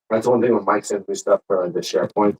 That's one thing when Mike sends me stuff for the SharePoint.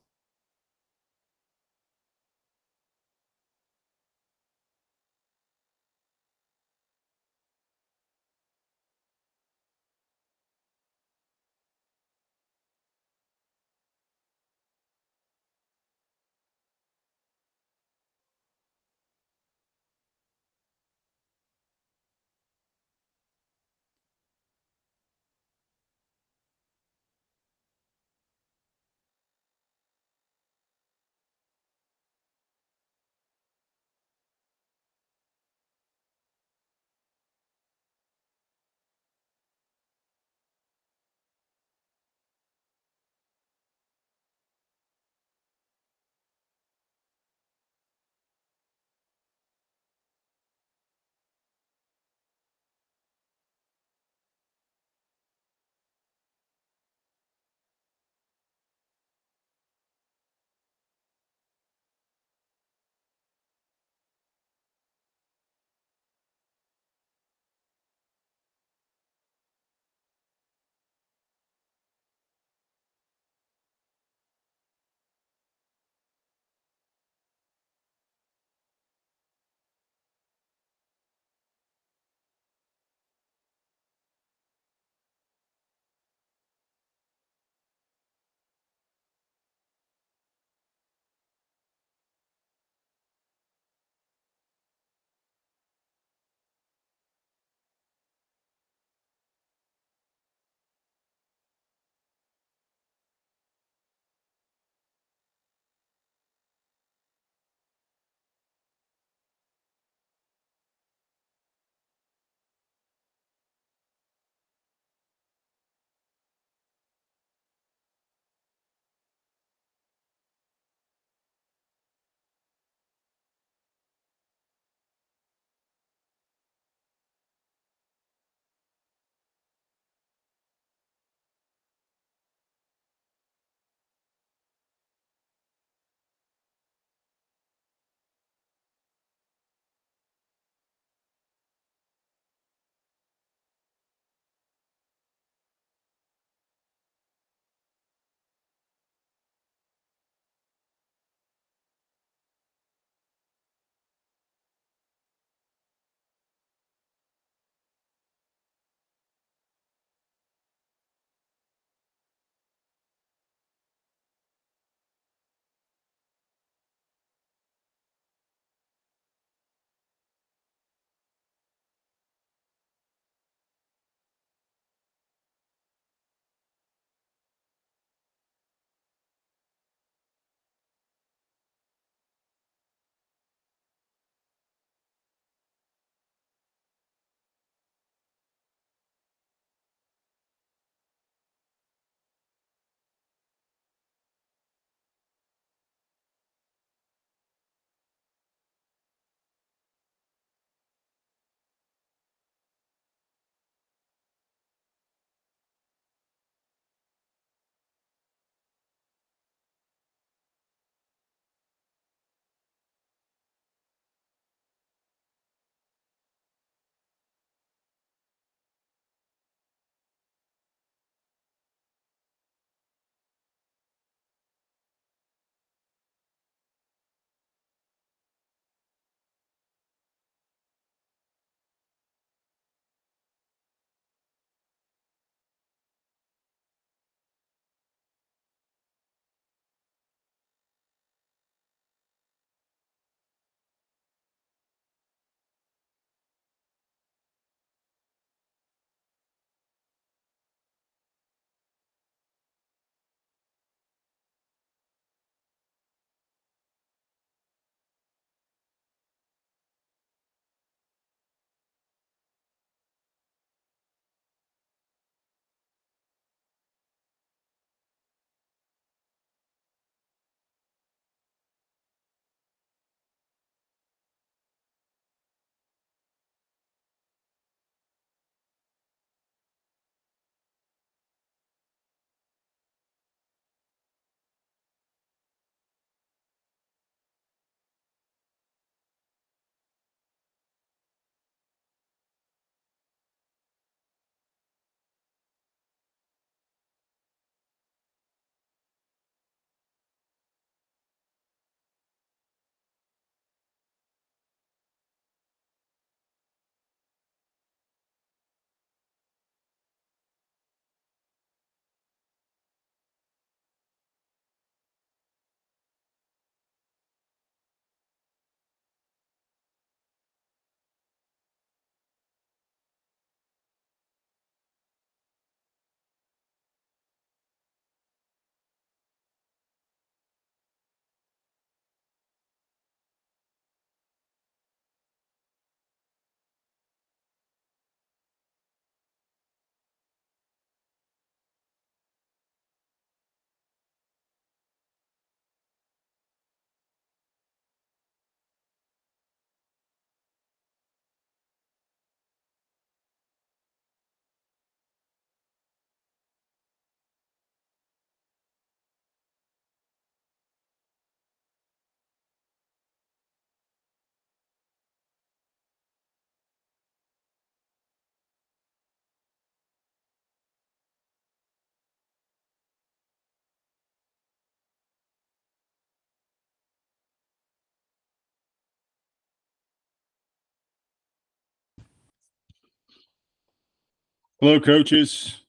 Hello, coaches.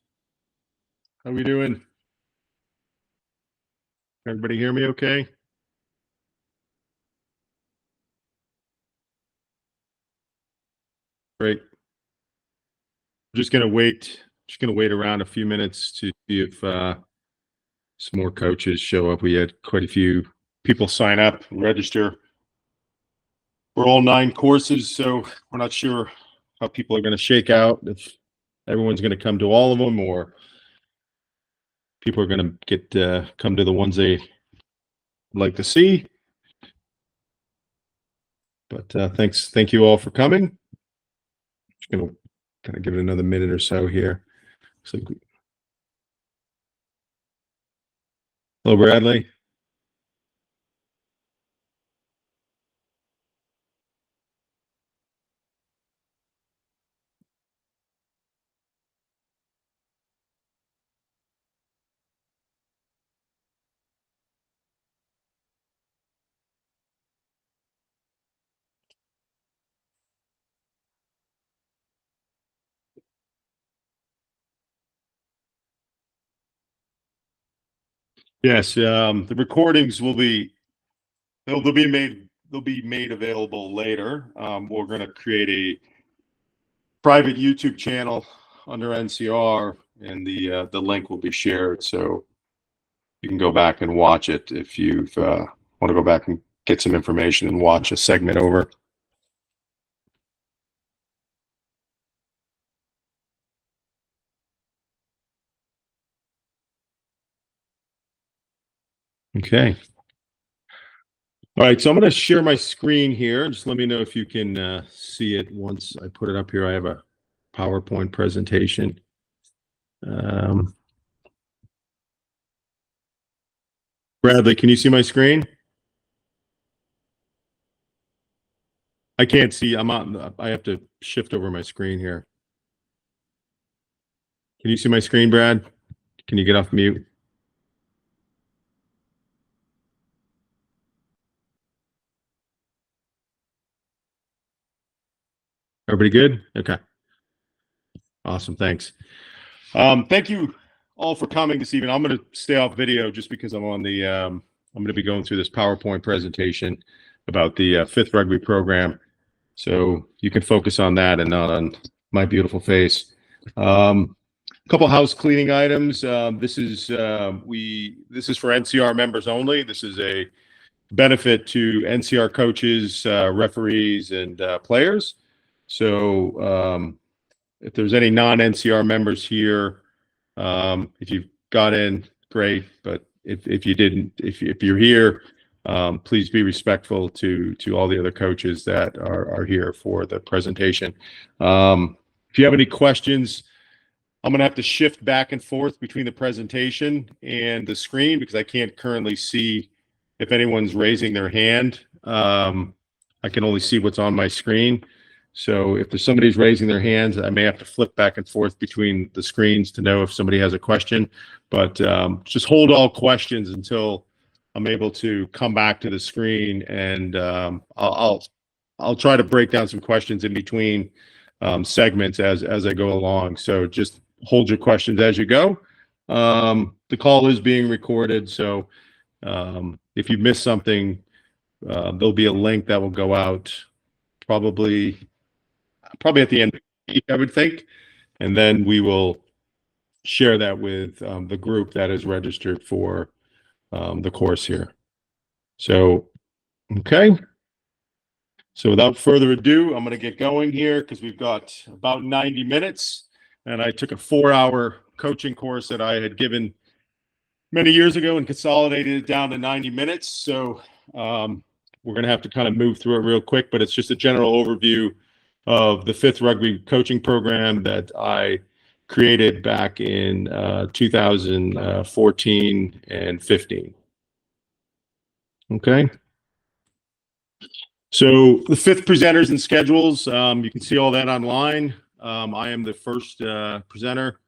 How we doing? Everybody hear me okay? Great. Just gonna wait around a few minutes to see if some more coaches show up. We had quite a few people sign up and register for all 9 courses, so we're not sure how people are going to shake out, if everyone's going to come to all of them or people are going to get come to the ones they like to see. But thank you all for coming. Just going to kind of give it another minute or so here. So, hello, Bradley. Yes, the recordings will be they'll be made available later. We're going to create a private YouTube channel under NCR, and the link will be shared, so you can go back and watch it if you want to go back and get some information and watch a segment over. Okay. All right, so I'm going to share my screen here. Just let me know if you can see it once I put it up here. I have a PowerPoint presentation. Bradley, can you see my screen? I can't see. I'm on. I have to shift over my screen here. Can you see my screen, Brad? Can you get off mute? Everybody good? Okay. Awesome. Thanks. Thank you all for coming this evening. I'm going to stay off video just because I'm on the. I'm going to be going through this PowerPoint presentation about the fifth rugby program, so you can focus on that and not on my beautiful face. A couple house cleaning items. This is for NCR members only. This is a benefit to NCR coaches, referees, and players. So if there's any non-NCR members here, if you've got in, great. But if you didn't, if you're here, please be respectful to all the other coaches that are here for the presentation. If you have any questions, I'm going to have to shift back and forth between the presentation and the screen because I can't currently see if anyone's raising their hand. I can only see what's on my screen. So if there's somebody's raising their hands, I may have to flip back and forth between the screens to know if somebody has a question. But just hold all questions until I'm able to come back to the screen, and I'll try to break down some questions in between segments as I go along. So just hold your questions as you go. The call is being recorded, so if you miss something, there'll be a link that will go out probably at the end of the week, I would think, and then we will share that with the group that is registered for the course here. So, okay. So without further ado, I'm going to get going here because we've got about 90 minutes, and I took a 4-hour coaching course that I had given many years ago and consolidated it down to 90 minutes. So we're going to have to kind of move through it real quick, but it's just a general overview of the fifth rugby coaching program that I created back in 2014 and 15. Okay. So the fifth presenters and schedules, you can see all that online. I am the first presenter.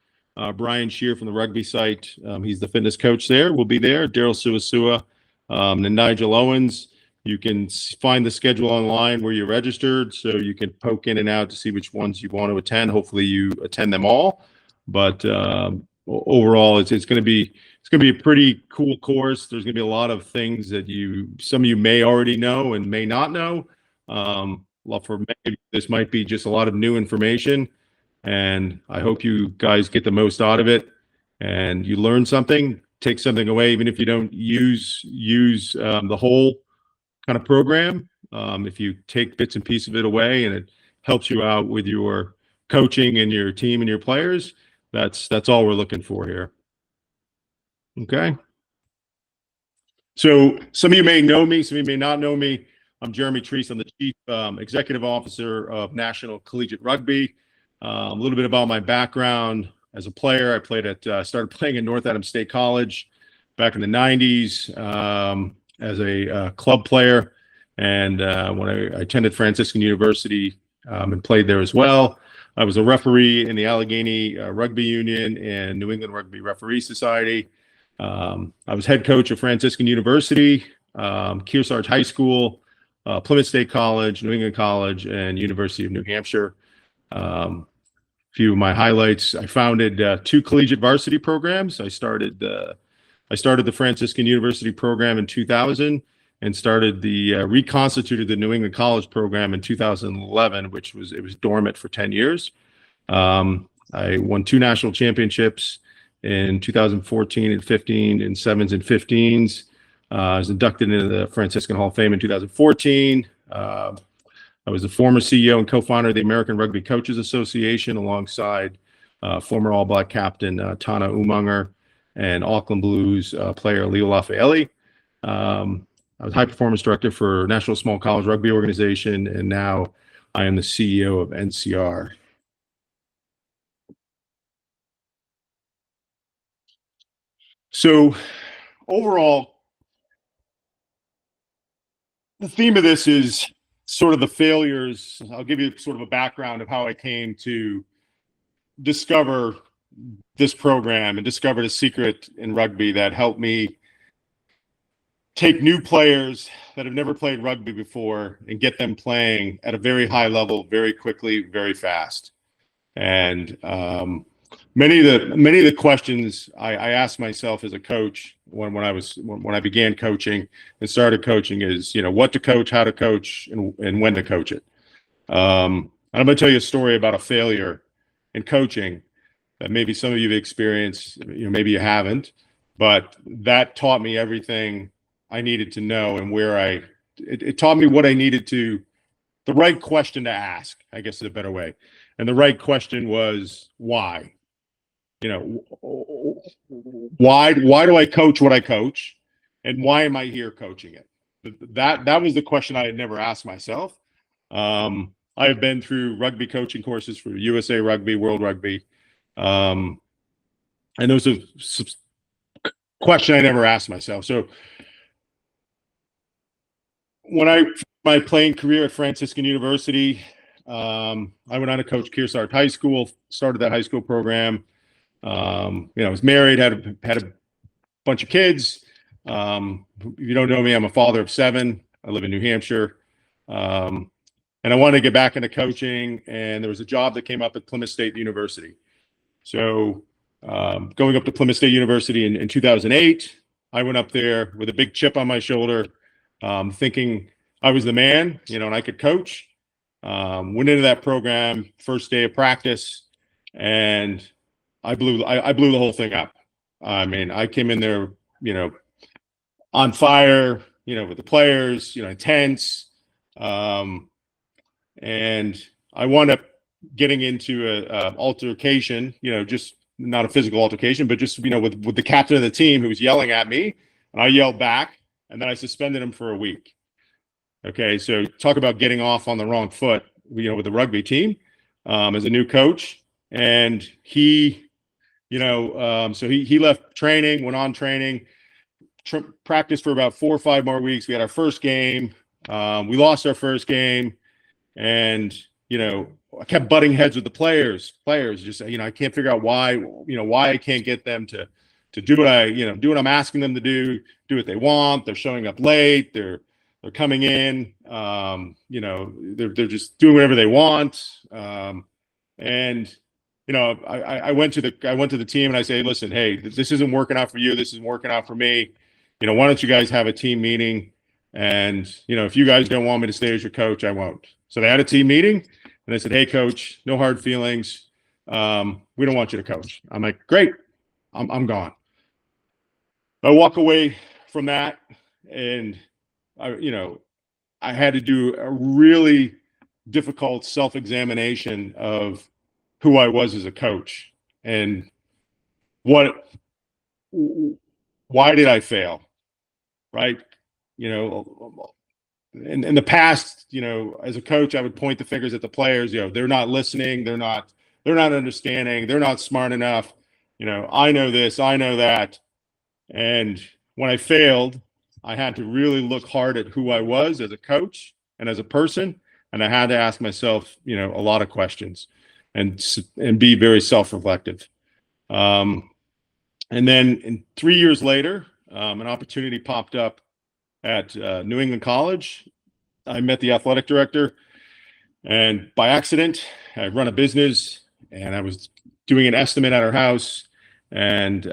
Brian Shear from the rugby site. He's the fitness coach there. We'll be there. Daryl Suasua and Nigel Owens. You can find the schedule online where you're registered, so you can poke in and out to see which ones you want to attend. Hopefully, you attend them all. But overall, it's going to be a pretty cool course. There's going to be a lot of things that some of you may already know and may not know. Well, for many, this might be just a lot of new information, and I hope you guys get the most out of it and you learn something, take something away, even if you don't use the whole kind of program. If you take bits and pieces of it away and it helps you out with your coaching and your team and your players, that's all we're looking for here. Okay. So some of you may know me, some of you may not know me. I'm Jeremy Treece. I'm the Chief Executive Officer of National Collegiate Rugby. A little bit about my background as a player. I started playing at North Adams State College back in the 90s as a club player. And when I attended Franciscan University and played there as well, I was a referee in the Allegheny Rugby Union and New England Rugby Referee Society. I was head coach of Franciscan University, Kearsarge High School, Plymouth State College, New England College, and University of New Hampshire. A few of my highlights: I founded 2 collegiate varsity programs. I started the Franciscan University program in 2000 and started reconstituted the New England College program in 2011, it was dormant for 10 years. I won 2 national championships in 2014 and 15 in 7s and 15s. I was inducted into the Franciscan Hall of Fame in 2014. I was the former CEO and co-founder of the American Rugby Coaches Association alongside former All Black captain Tana Umanger and Auckland Blues player Leo Lafayette. I was high performance director for National Small College Rugby Organization, and now I am the CEO of NCR. So overall, the theme of this is sort of the failures. I'll give you sort of a background of how I came to discover this program and discovered a secret in rugby that helped me take new players that have never played rugby before and get them playing at a very high level, very quickly, very fast. And many of the questions I asked myself as a coach when I began coaching and started coaching is, what to coach, how to coach, and when to coach it. I'm going to tell you a story about a failure in coaching that maybe some of you have experienced, maybe you haven't, but that taught me everything I needed to know and it taught me what I needed to, the right question to ask, I guess is a better way. And the right question was why? Why do I coach what I coach, and why am I here coaching it? That was the question I had never asked myself. I have been through rugby coaching courses for USA Rugby, World Rugby, and those are question I never asked myself. So when my playing career at Franciscan University, I went on to coach Kearsarge High School, started that high school program. I was married, had a bunch of kids. If you don't know me, I'm a father of 7. I live in New Hampshire. And I wanted to get back into coaching, and there was a job that came up at Plymouth State University. So going up to Plymouth State University in 2008, I went up there with a big chip on my shoulder, thinking I was the man, and I could coach. Went into that program, first day of practice, and I blew the whole thing up. I mean, I came in there, on fire, with the players, intense. And I wound up getting into a altercation, just not a physical altercation, but just, with the captain of the team who was yelling at me, and I yelled back, and then I suspended him for a week. Okay. So talk about getting off on the wrong foot, with the rugby team, as a new coach. And he, so he left training, went on training, practiced for about 4 or 5 more weeks. We had our first game. We lost our first game, and, I kept butting heads with the players just, I can't figure out why I can't get them to do what do what I'm asking them to do what they want. They're showing up late. They're They're coming in, they're just doing whatever they want. And I went to the team and I say, listen, hey, this isn't working out for you. This isn't working out for me. Why don't you guys have a team meeting? And if you guys don't want me to stay as your coach, I won't. So they had a team meeting, and I said, hey, coach, no hard feelings. We don't want you to coach. I'm like, great, I'm gone. I walk away from that, and I had to do a really difficult self-examination of who I was as a coach and why did I fail, right? In the past, as a coach, I would point the fingers at the players. They're not listening, they're not understanding, they're not smart enough. I know this, I know that. And when I failed, I had to really look hard at who I was as a coach and as a person. And I had to ask myself, a lot of questions and be very self-reflective. And then 3 years later, an opportunity popped up at New England College. I met the athletic director, and by accident, I run a business, and I was doing an estimate at her house, and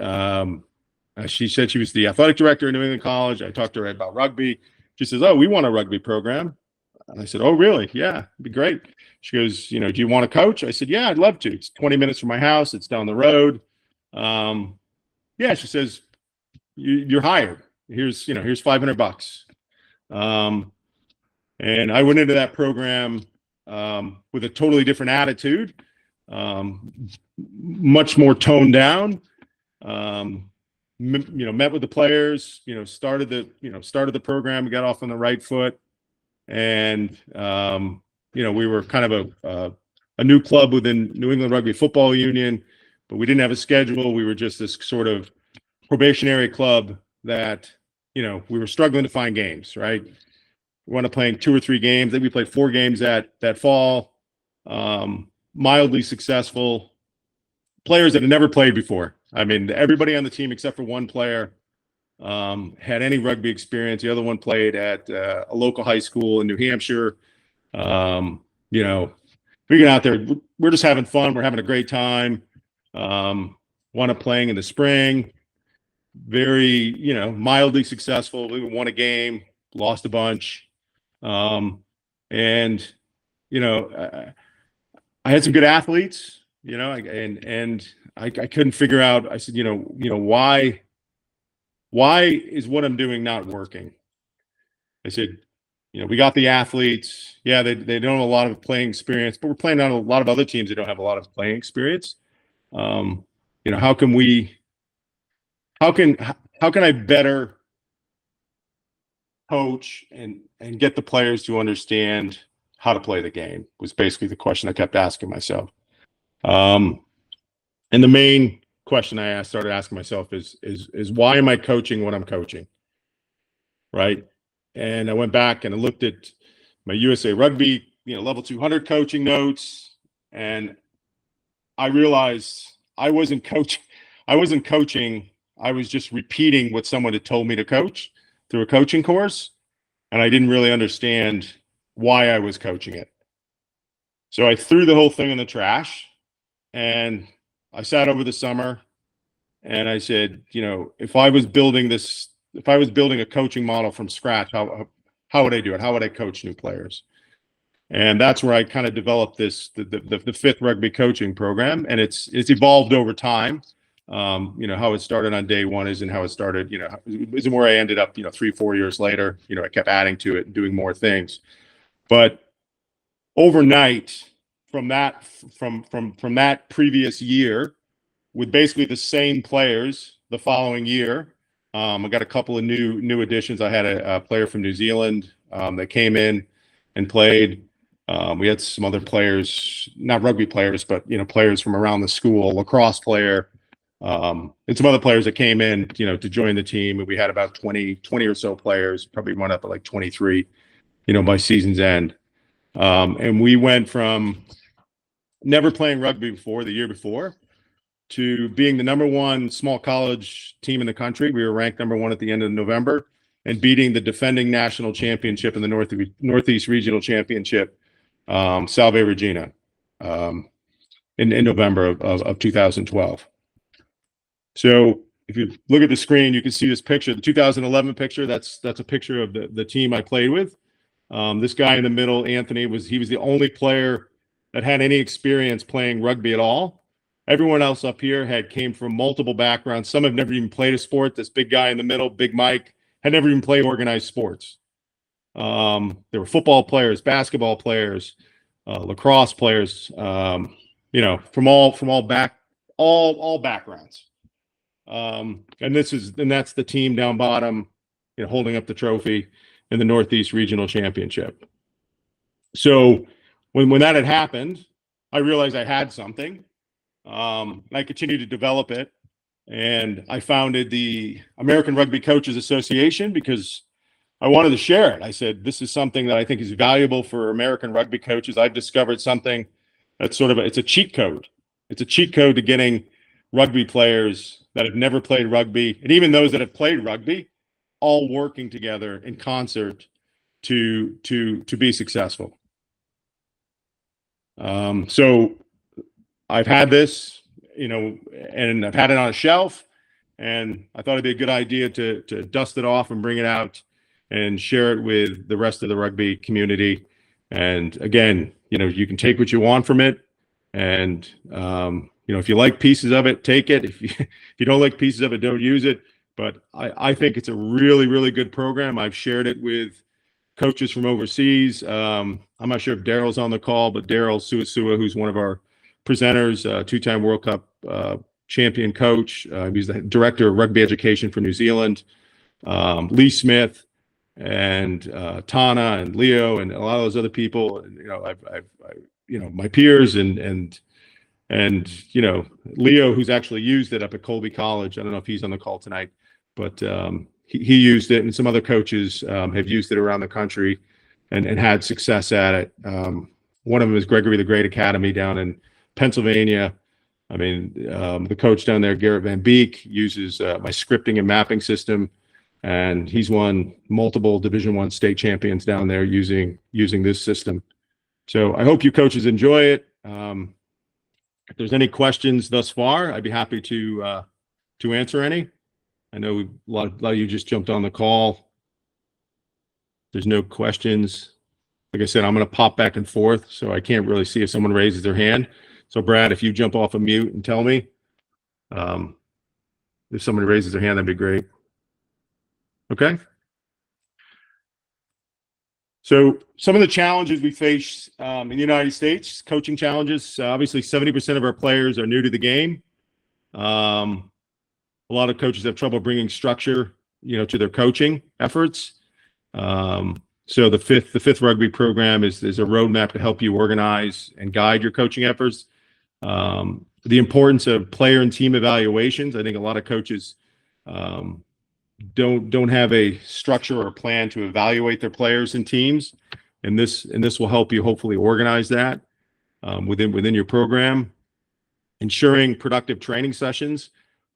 she said she was the athletic director at New England College. I talked to her about rugby. She says, "Oh, we want a rugby program." And I said, "Oh, really? Yeah, it'd be great." She goes, "Do you want to coach?" I said, "Yeah, I'd love to. It's 20 minutes from my house. It's down the road." Yeah, she says, "You're hired. Here's $500." And I went into that program with a totally different attitude, much more toned down. Met with the players. Started the program. Got off on the right foot, and we were kind of a new club within New England Rugby Football Union, but we didn't have a schedule. We were just this sort of probationary club that we were struggling to find games. Right. We wound up playing 2 or 3 games. Then we played 4 games that fall. Mildly successful. Players that had never played before. I mean, everybody on the team except for one player had any rugby experience. The other one played at a local high school in New Hampshire. We get out there. We're just having fun. We're having a great time. Wound up playing in the spring. Very, mildly successful. We won a game, lost a bunch. And I had some good athletes, and I couldn't figure out. I said, why is what I'm doing not working? I said, we got the athletes. Yeah, they don't have a lot of playing experience, but we're playing on a lot of other teams that don't have a lot of playing experience. How can I better coach and get the players to understand how to play the game was basically the question I kept asking myself. And the main question I started asking myself is why am I coaching what I'm coaching? Right. And I went back and I looked at my USA Rugby, level 200 coaching notes, and I realized I wasn't coaching. I was just repeating what someone had told me to coach through a coaching course, and I didn't really understand why I was coaching it. So I threw the whole thing in the trash, and I sat over the summer and I said, if I was building a coaching model from scratch, how would I do it? How would I coach new players? And that's where I kind of developed the fifth rugby coaching program, and it's evolved over time. How it started on day one isn't how it started, isn't where I ended up, 3-4 years later. I kept adding to it and doing more things. But overnight, from that previous year, with basically the same players the following year, I got a couple of new additions. I had a player from New Zealand that came in and played. We had some other players, not rugby players, but players from around the school, lacrosse player, and some other players that came in, to join the team. And we had about 20 or so players, probably went up at like 23, by season's end. And we went from never playing rugby before, the year before, to being the #1 small college team in the country. We were ranked #1 at the end of November. and beating the defending national championship in the Northeast Regional Championship, Salve Regina, in November of 2012. So if you look at the screen, you can see this picture, the 2011 picture. That's a picture of the team I played with. This guy in the middle, Anthony, was the only player that had any experience playing rugby at all. Everyone else up here came from multiple backgrounds. Some have never even played a sport. This big guy in the middle, Big Mike, had never even played organized sports. There were football players, basketball players, lacrosse players, from all backgrounds. And that's the team down bottom, holding up the trophy in the Northeast Regional Championship. So when that had happened, I realized I had something. I continued to develop it, and I founded the American Rugby Coaches Association because I wanted to share it. I said, this is something that I think is valuable for American rugby coaches. I've discovered something that's it's a cheat code. It's a cheat code to getting rugby players that have never played rugby, and even those that have played rugby, all working together in concert to be successful. So I've had this, and I've had it on a shelf, and I thought it'd be a good idea to dust it off and bring it out and share it with the rest of the rugby community. And again, you can take what you want from it, and if you like pieces of it, take it. If you don't like pieces of it, don't use it. But I think it's a really, really good program. I've shared it with coaches from overseas. I'm not sure if Daryl's on the call, but Daryl Suasua, who's one of our presenters, two-time World Cup champion coach. He's the director of rugby education for New Zealand. Lee Smith and Tana and Leo and a lot of those other people. My peers and Leo, who's actually used it up at Colby College. I don't know if he's on the call tonight, but he used it, and some other coaches have used it around the country and had success at it. One of them is Gregory the Great Academy down in Pennsylvania. I mean, the coach down there, Garrett Van Beek, uses my scripting and mapping system, and he's won multiple Division I state champions down there using this system. So I hope you coaches enjoy it. If there's any questions thus far, I'd be happy to answer any. I know a lot of you just jumped on the call. There's no questions. Like I said, I'm going to pop back and forth, so I can't really see if someone raises their hand. So Brad, if you jump off of mute and tell me, if somebody raises their hand, that'd be great. Okay. So some of the challenges we face in the United States, coaching challenges, obviously 70% of our players are new to the game. A lot of coaches have trouble bringing structure, to their coaching efforts. So the fifth rugby program is a roadmap to help you organize and guide your coaching efforts. The importance of player and team evaluations. I think a lot of coaches don't have a structure or a plan to evaluate their players and teams, and this will help you hopefully organize that within your program. Ensuring productive training sessions.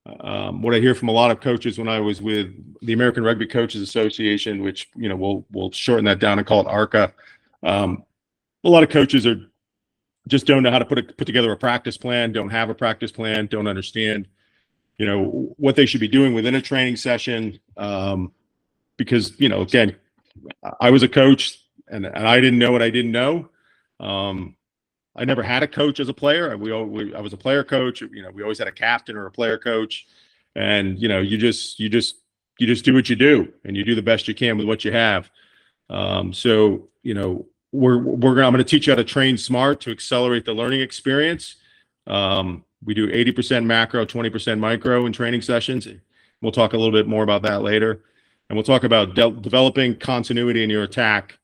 What I hear from a lot of coaches when I was with the American Rugby Coaches Association, which we'll shorten that down and call it ARCA. A lot of coaches just don't know how to put together a practice plan, don't have a practice plan, don't understand what they should be doing within a training session. Because again, I was a coach and I didn't know what I didn't know. I never had a coach as a player. I was a player coach. We always had a captain or a player coach, and you just do what you do, and you do the best you can with what you have. So I'm going to teach you how to train smart to accelerate the learning experience. We do 80% macro, 20% micro in training sessions. We'll talk a little bit more about that later, and we'll talk about developing continuity in your attack.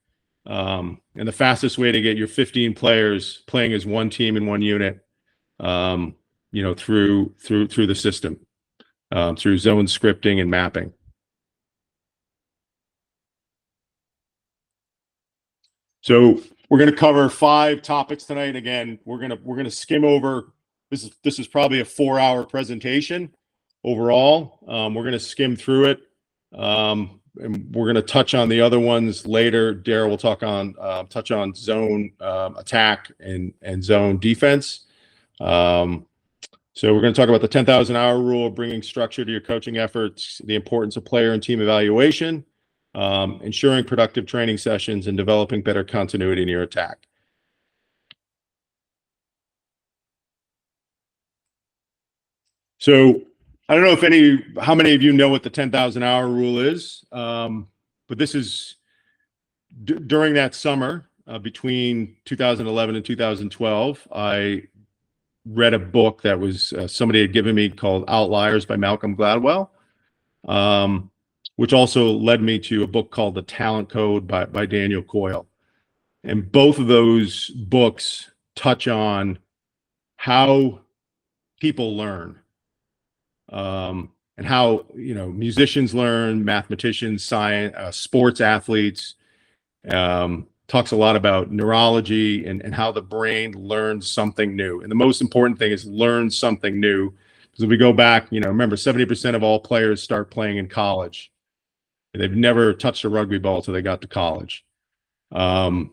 And the fastest way to get your 15 players playing as one team in one unit, through the system, through zone scripting and mapping. So we're going to cover 5 topics tonight. Again, we're going to skim over. This is probably a 4-hour presentation overall. We're going to skim through it. and we're going to touch on the other ones later. Daryl will touch on zone attack and zone defense. So we're going to talk about the 10,000 hour rule, bringing structure to your coaching efforts, the importance of player and team evaluation, ensuring productive training sessions, and developing better continuity in your attack. So I don't know how many of you know what the 10,000 hour rule is, but this is during that summer between 2011 and 2012, I read a book that was somebody had given me called Outliers by Malcolm Gladwell, which also led me to a book called The Talent Code by Daniel Coyle. And both of those books touch on how people learn, and how, musicians learn, mathematicians, science, sports athletes. Talks a lot about neurology and how the brain learns something new. And the most important thing is learn something new. Because if we go back, remember 70% of all players start playing in college. They've never touched a rugby ball till they got to college, or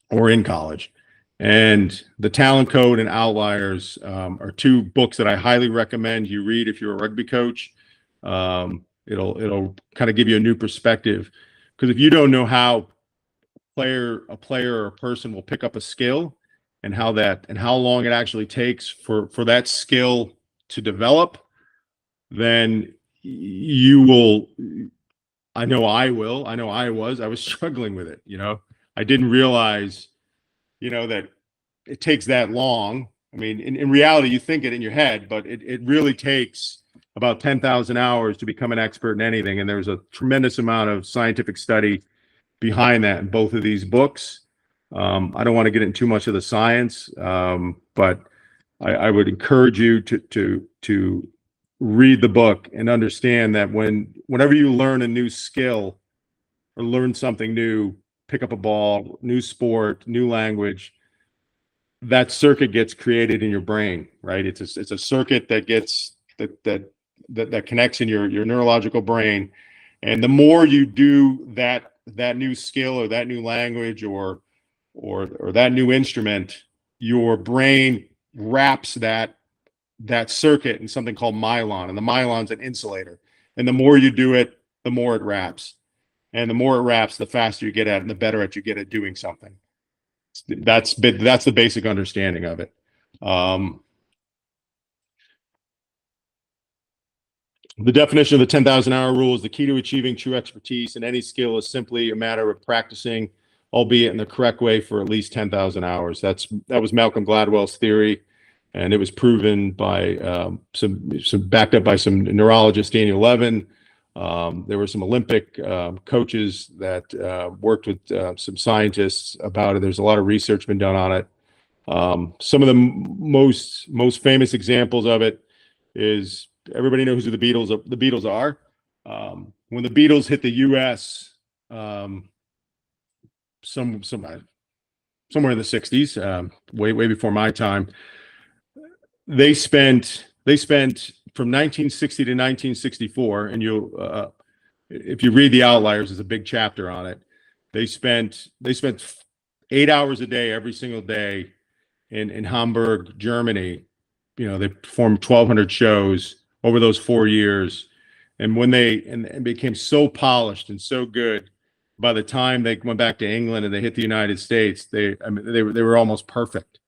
in college. And the Talent Code and Outliers are two books that I highly recommend you read if you're a rugby coach. It'll kind of give you a new perspective. Because if you don't know how a player or a person will pick up a skill, and how long it actually takes for that skill to develop, then you will. I know I was struggling with it. I didn't realize, that it takes that long. I mean, in reality, you think it in your head, but it really takes about 10,000 hours to become an expert in anything. And there's a tremendous amount of scientific study behind that in both of these books. I don't want to get into too much of the science, but I would encourage you to read the book and understand that whenever you learn a new skill or learn something new, pick up a ball, new sport, new language, that circuit gets created in your brain, right? It's a circuit that gets that connects in your neurological brain. And the more you do that new skill or that new language or that new instrument, your brain wraps that circuit in something called myelin, and the myelon's an insulator. And the more you do it, the more it wraps. And the more it wraps, the faster you get at it, and the better at you get at doing something. That's the basic understanding of it. The definition of the 10,000 hour rule is the key to achieving true expertise in any skill is simply a matter of practicing, albeit in the correct way, for at least 10,000 hours. That was Malcolm Gladwell's theory, and it was proven by some backed up by some neurologist, Daniel Levin. There were some Olympic coaches that worked with some scientists about it. There's a lot of research been done on it. Some of the most famous examples of it is, everybody knows who the Beatles are. When the Beatles hit the U.S., somewhere in the 60s, way before my time, they spent from 1960 to 1964, and if you read the Outliers, there's a big chapter on it. They spent 8 hours a day every single day in Hamburg, Germany. They performed 1,200 shows over those 4 years, and when they became so polished and so good, by the time they went back to England and they hit the United States, they were almost perfect.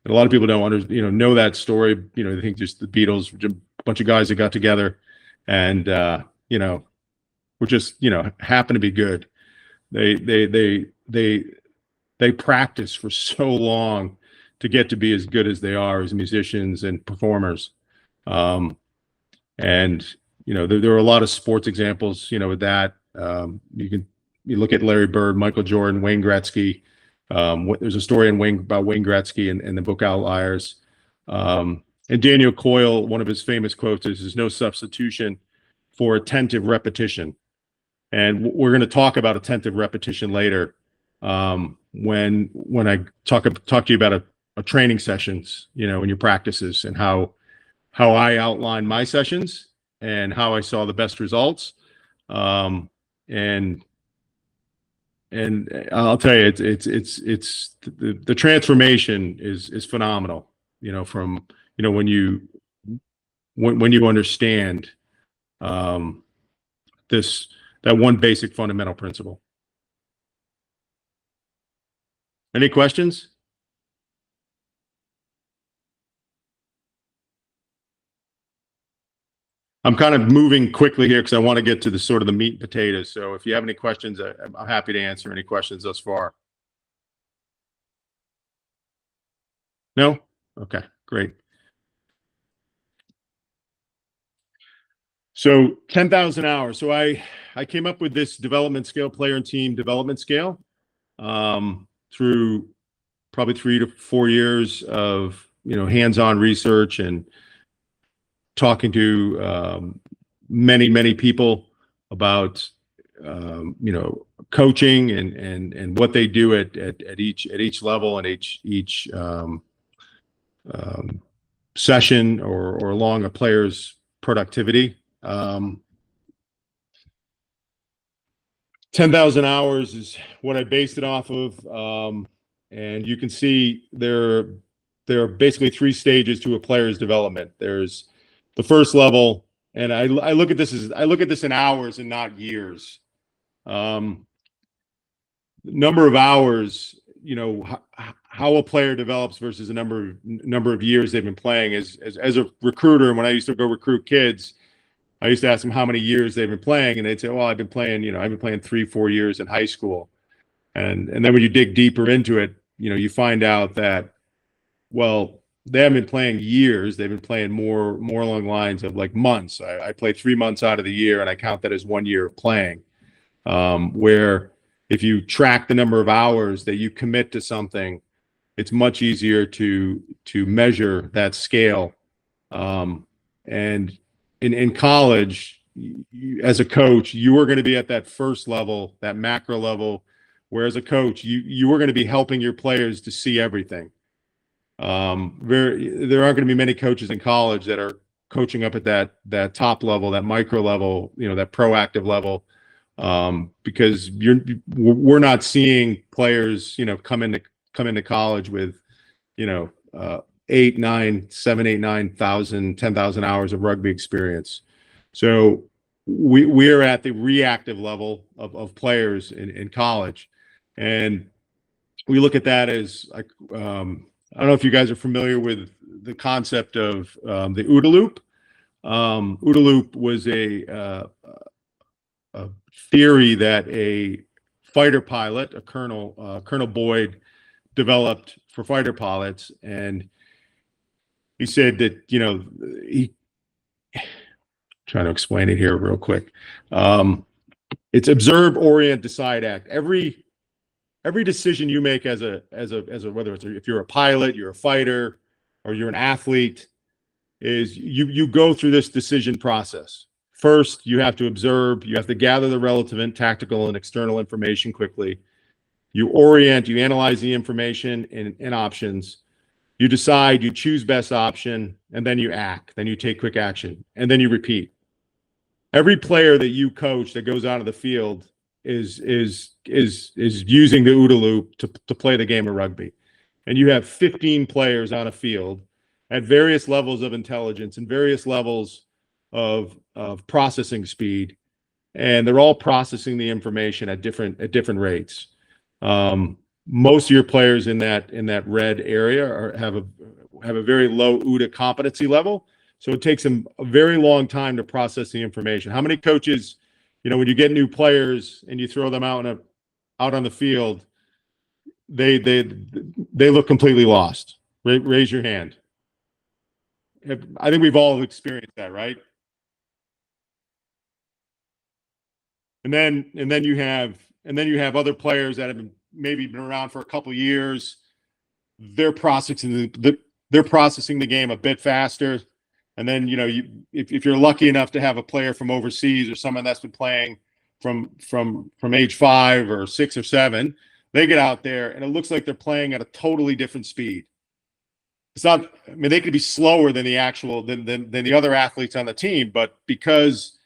A lot of people don't know that story. They think just the Beatles, a bunch of guys that got together, and were just happened to be good. They practice for so long to get to be as good as they are as musicians and performers. And there are a lot of sports examples, with that. You look at Larry Bird, Michael Jordan, Wayne Gretzky. There's a story about Wayne Gretzky in the book Outliers. And Daniel Coyle, one of his famous quotes is, "There's no substitution for attentive repetition." And we're going to talk about attentive repetition later, when I talk to you about a training sessions, in your practices, and how I outline my sessions and how I saw the best results. And I'll tell you, it's the transformation is phenomenal. From when you understand this that one basic fundamental principle. Any questions? I'm kind of moving quickly here because I want to get to the sort of the meat and potatoes. So if you have any questions, I'm happy to answer any questions thus far. No? Okay, great. So 10,000 hours. So I came up with this development scale, player and team development scale, through probably 3 to 4 years of hands-on research and talking to many people about coaching and what they do at each level and each session or along a player's productivity. 10,000 hours is what I based it off of. And you can see there are basically 3 stages to a player's development. There's the first level, and I look at this in hours and not years. Number of hours, how a player develops versus a number of years they've been playing. As a recruiter, when I used to go recruit kids, I used to ask them how many years they've been playing, and they'd say, "Well, I've been playing 3-4 years in high school." And then when you dig deeper into it, you find out that, well, they haven't been playing years. They've been playing more along the lines of like months. I play 3 months out of the year, and I count that as 1 year of playing. Where if you track the number of hours that you commit to something, it's much easier to measure that scale. And in college, as a coach, you are going to be at that first level, that macro level, where as a coach, you are going to be helping your players to see everything. There aren't going to be many coaches in college that are coaching up at that top level, that micro level, that proactive level, because we're not seeing players, come into college with, 7, 8, 9,000, 10,000 hours of rugby experience. So we are at the reactive level of players in college, and we look at that as like, I don't know if you guys are familiar with the concept of the OODA loop. OODA loop was a theory that a fighter pilot, Colonel Boyd, developed for fighter pilots, and he said that trying to explain it here real quick. It's observe, orient, decide, act. Every decision you make as a whether it's if you're a pilot, you're a fighter, or you're an athlete, is you go through this decision process. First, you have to observe. You have to gather the relevant tactical and external information quickly. You orient. You analyze the information and options. You decide. You choose best option, and then you act. Then you take quick action, and then you repeat. Every player that you coach that goes out of the field is using the OODA loop to play the game of rugby. And you have 15 players on a field at various levels of intelligence and various levels of processing speed, and they're all processing the information at different rates. Most of your players in that red area have a very low OODA competency level, so it takes them a very long time to process the information. How many coaches, when you get new players and you throw them out on the field, they look completely lost? Raise your hand. I think we've all experienced that, right? And then you have other players that have maybe been around for a couple of years. They're processing the game a bit faster. And then if you're lucky enough to have a player from overseas or someone that's been playing from age 5 or 6 or 7, they get out there and it looks like they're playing at a totally different speed. It's not. I mean, they could be slower than than the other athletes on the team, but because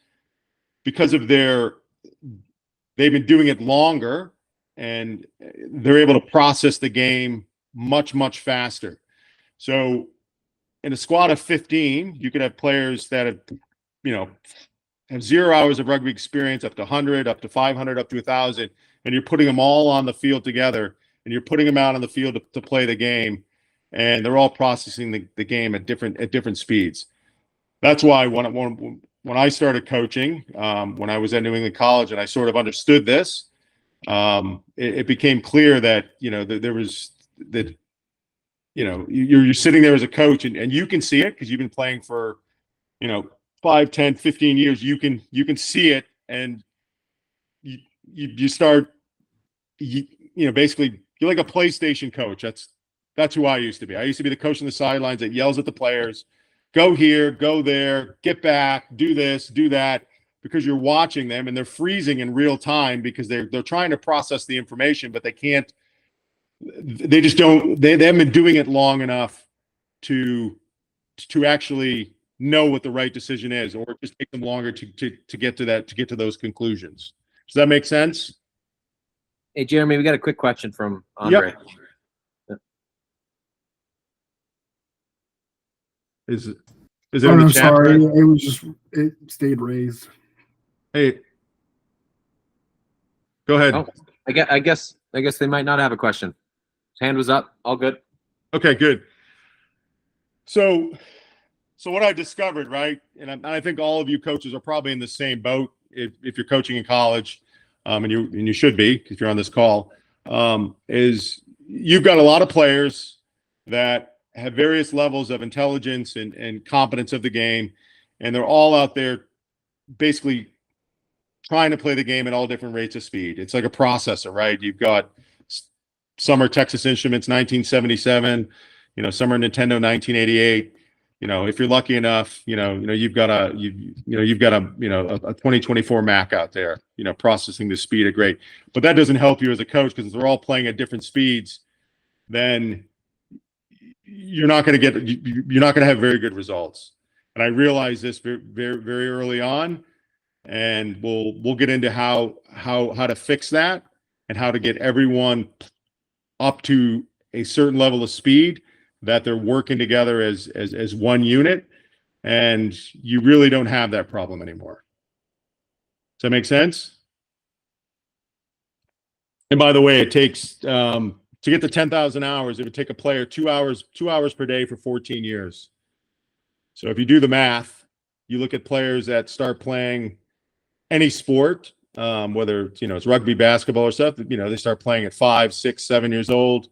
of their they've been doing it longer, and they're able to process the game much, much faster. So in a squad of 15, you could have players that have, have 0 hours of rugby experience, up to 100, up to 500, up to 1,000, and you're putting them all on the field together, and you're putting them out on the field to play the game, and they're all processing the game at different speeds. That's why when I started coaching, when I was at New England College, and I sort of understood this, it became clear that there was that you're sitting there as a coach, and you can see it because you've been playing for 5, 10, 15 years. You can see it, and you start basically you're like a PlayStation coach. That's who I used to be. I used to be the coach on the sidelines that yells at the players, go here, go there, get back, do this, do that, because you're watching them and they're freezing in real time because they're trying to process the information, but they can't. They just don't. They haven't been doing it long enough to actually know what the right decision is, or it just take them longer to get to those conclusions. Does that make sense? Hey, Jeremy, we got a quick question from Andre. Yep. Is it in Oh, the no, chat? sorry. Brad? It stayed raised. Hey, go ahead. Oh, I guess they might not have a question. Hand was up. All good. Okay, good. So what I discovered, right, and I think all of you coaches are probably in the same boat if you're coaching in college, and you should be if you're on this call, is you've got a lot of players that have various levels of intelligence and competence of the game, and they're all out there basically trying to play the game at all different rates of speed. It's like a processor, right? You've got some are Texas Instruments 1977, some are Nintendo 1988. If you're lucky enough, you've got a 2024 Mac out there, processing the speed of great. But that doesn't help you as a coach, because if they're all playing at different speeds, then you're not going to have very good results. And I realized this very, very, very early on, and we'll get into how to fix that and how to get everyone up to a certain level of speed that they're working together as one unit, and you really don't have that problem anymore. Does that make sense? And by the way, it takes to get to 10,000 hours, it would take a player 2 hours per day for 14 years. So if you do the math, you look at players that start playing any sport, whether it's rugby, basketball, or stuff, they start playing at 5, 6, 7 years old.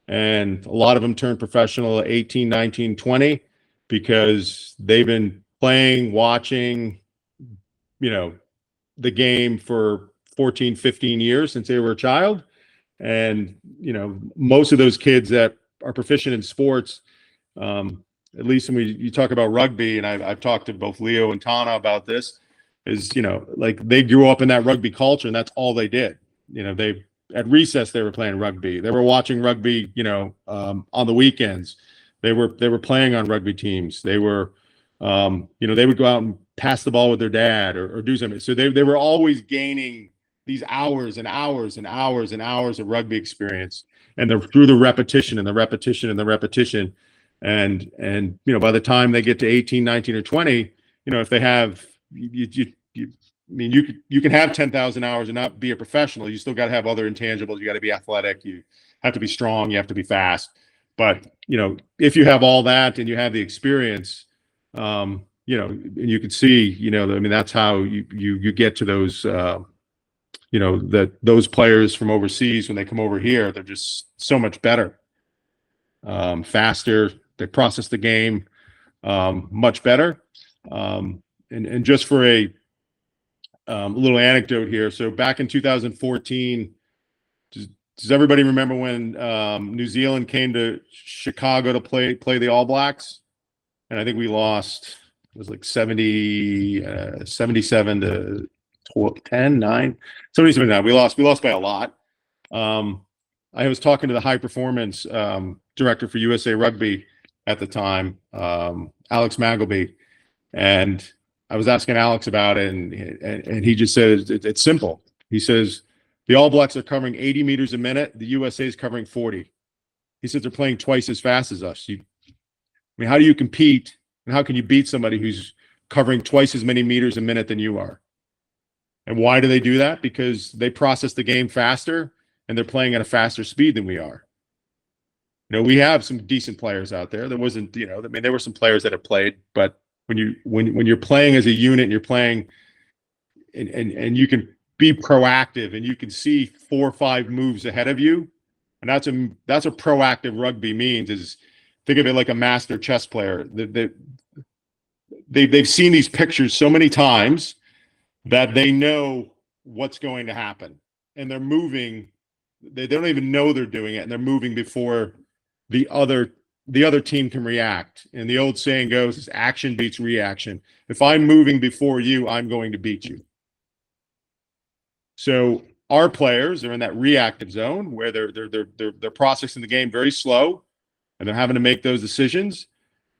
And a lot of them turn professional at 18, 19, 20, because they've been playing, watching, the game for 14, 15 years since they were a child. And, most of those kids that are proficient in sports, at least when you talk about rugby, and I've talked to both Leo and Tana about this, is, like they grew up in that rugby culture, and that's all they did. At recess, they were playing rugby. They were watching rugby, on the weekends. They were playing on rugby teams. They were, they would go out and pass the ball with their dad or do something. So they were always gaining these hours and hours and hours and hours of rugby experience, and through the repetition and the repetition and the repetition. And by the time they get to 18, 19, or 20, if they have you can have 10,000 hours and not be a professional. You still got to have other intangibles. You got to be athletic. You have to be strong. You have to be fast. But, if you have all that and you have the experience, and you can see, that's how you get to those, those players from overseas, when they come over here, they're just so much better, faster. They process the game much better. And just for a little anecdote here. So back in 2014, does everybody remember when New Zealand came to Chicago to play the All Blacks? And I think we lost, it was like 77 to 10, 9, 77. We lost by a lot. I was talking to the high performance director for USA Rugby at the time, Alex Magleby, and I was asking Alex about it, and he just said it's simple. He says the All Blacks are covering 80 meters a minute. The USA is covering 40. He says they're playing twice as fast as us. I mean, how do you compete and how can you beat somebody who's covering twice as many meters a minute than you are? And why do they do that? Because they process the game faster and they're playing at a faster speed than we are. You know, we have some decent players out there. There wasn't, you know, I mean, there were some players that have played, but when you're playing as a unit and you're playing and you can be proactive and you can see 4 or 5 moves ahead of you, and that's a proactive rugby means is think of it like a master chess player. They've seen these pictures so many times that they know what's going to happen, and they're moving. They don't even know they're doing it, and they're moving before the other team can react. And the old saying goes, is action beats reaction. If I'm moving before you, I'm going to beat you. So our players are in that reactive zone where they're processing the game very slow, and they're having to make those decisions.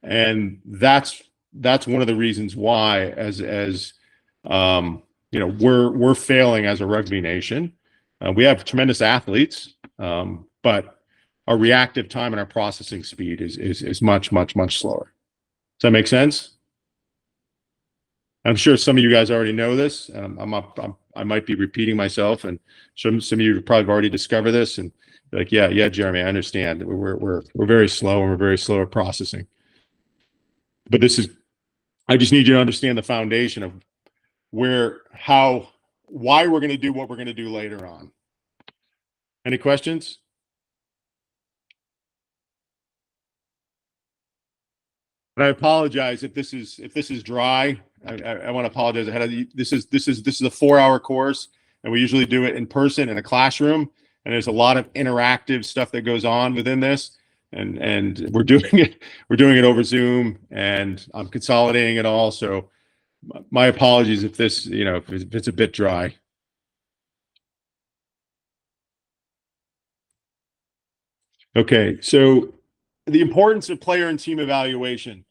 And that's one of the reasons why, as you know, we're failing as a rugby nation. We have tremendous athletes, but our reactive time and our processing speed is much slower. Does that make sense? I'm sure some of you guys already know this. I might be repeating myself, and some of you have probably already discovered this. And like, yeah, Jeremy, I understand. We're very slow, and we're very slow at processing. But I just need you to understand the foundation of why we're going to do what we're going to do later on. Any questions? And I apologize if this is dry. I want to apologize ahead of you. This is a 4-hour course, and we usually do it in person in a classroom. And there's a lot of interactive stuff that goes on within this. And we're doing it over Zoom, and I'm consolidating it all. So my apologies if this, you know, if it's a bit dry. Okay, so the importance of player and team evaluation.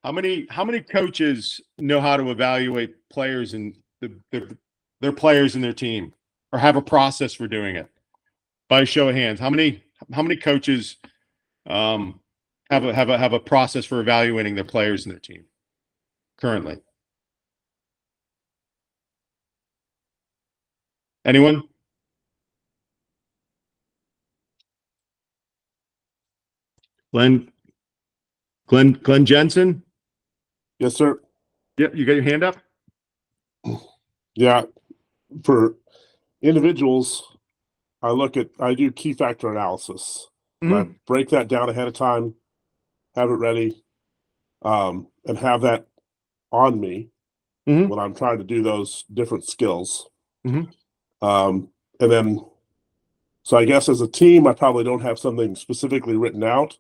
How many coaches know how to evaluate players and their players in their team, or have a process for doing it? By a show of hands, how many coaches have a process for evaluating their players in their team currently? Anyone? Glenn Jensen? Yes, sir. Yep, you got your hand up? Yeah. For individuals, I do key factor analysis. I break that down ahead of time, have it ready, and have that on me when I'm trying to do those different skills. And then, so I guess as a team, I probably don't have something specifically written out,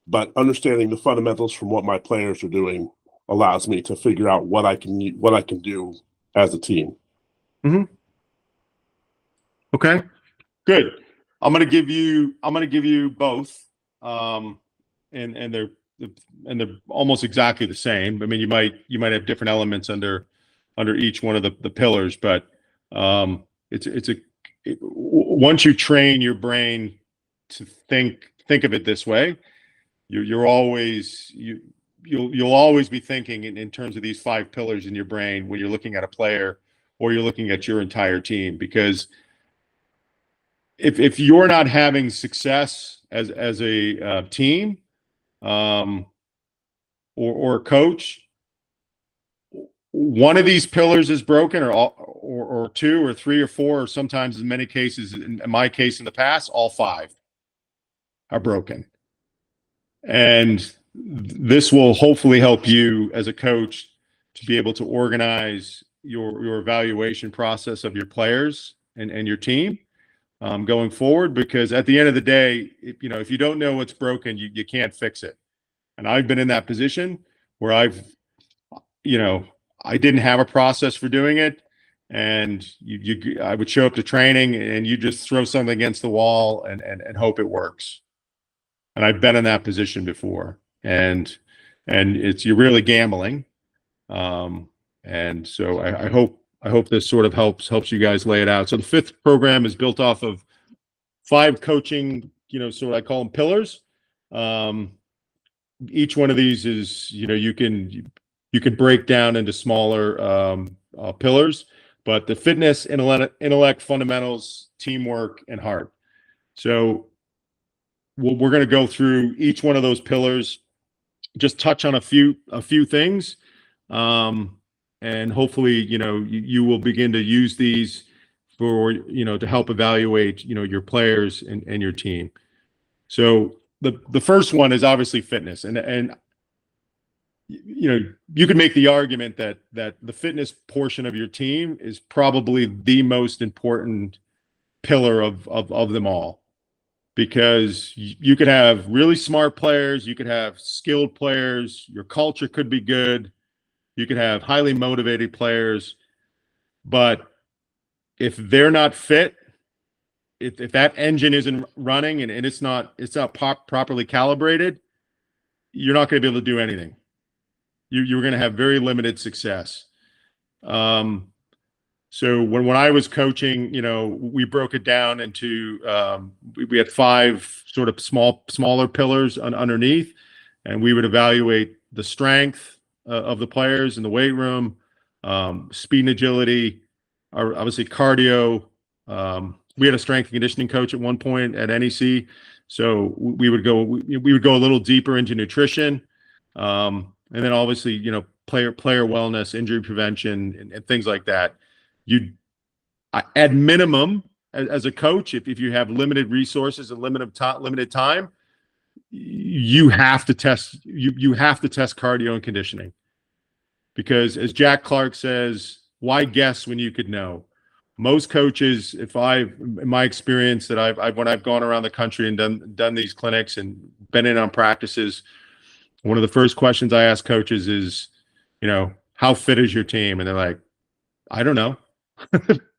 but understanding the fundamentals from what my players are doing allows me to figure out what I can do as a team. Okay, good. I'm gonna give you both, and they're almost exactly the same. I mean, you might have different elements under each one of the pillars, but once you train your brain to think of it this way, you'll always be thinking in terms of these 5 pillars in your brain when you're looking at a player or you're looking at your entire team. Because if you're not having success as a team or a coach, one of these pillars is broken, or 2 or 3 or 4, or sometimes in many cases, in my case in the past, all 5 are broken. And this will hopefully help you as a coach to be able to organize your evaluation process of your players and your team going forward. Because at the end of the day, if you don't know what's broken, you can't fix it. And I've been in that position where I didn't have a process for doing it, and I would show up to training and you just throw something against the wall and hope it works. And I've been in that position before, and you're really gambling. And so I hope I hope this sort of helps you guys lay it out. So the fifth program is built off of 5 coaching, sort of I call them pillars. Each one of these is, you can break down into smaller pillars, but the fitness, intellect, fundamentals, teamwork, and heart. So we're going to go through each one of those pillars, just touch on a few things, and hopefully, you will begin to use these for, to help evaluate, your players and your team. So the first one is obviously fitness, and you could make the argument that the fitness portion of your team is probably the most important pillar of them all, because you could have really smart players, you could have skilled players, your culture could be good, you could have highly motivated players, but if they're not fit, if that engine isn't running and it's not properly calibrated, you're not going to be able to do anything. You're going to have very limited success. So when I was coaching, we broke it down into we had 5 sort of smaller pillars underneath, and we would evaluate the strength of the players in the weight room, speed and agility, obviously cardio. We had a strength and conditioning coach at one point at NEC, so we would go a little deeper into nutrition, and then obviously player wellness, injury prevention, and things like that. At minimum, as a coach, if you have limited resources and limited time, you have to test cardio and conditioning, because as Jack Clark says, why guess when you could know? Most coaches, in my experience that when I've gone around the country and done these clinics and been in on practices, one of the first questions I ask coaches is, how fit is your team? And they're like, I don't know.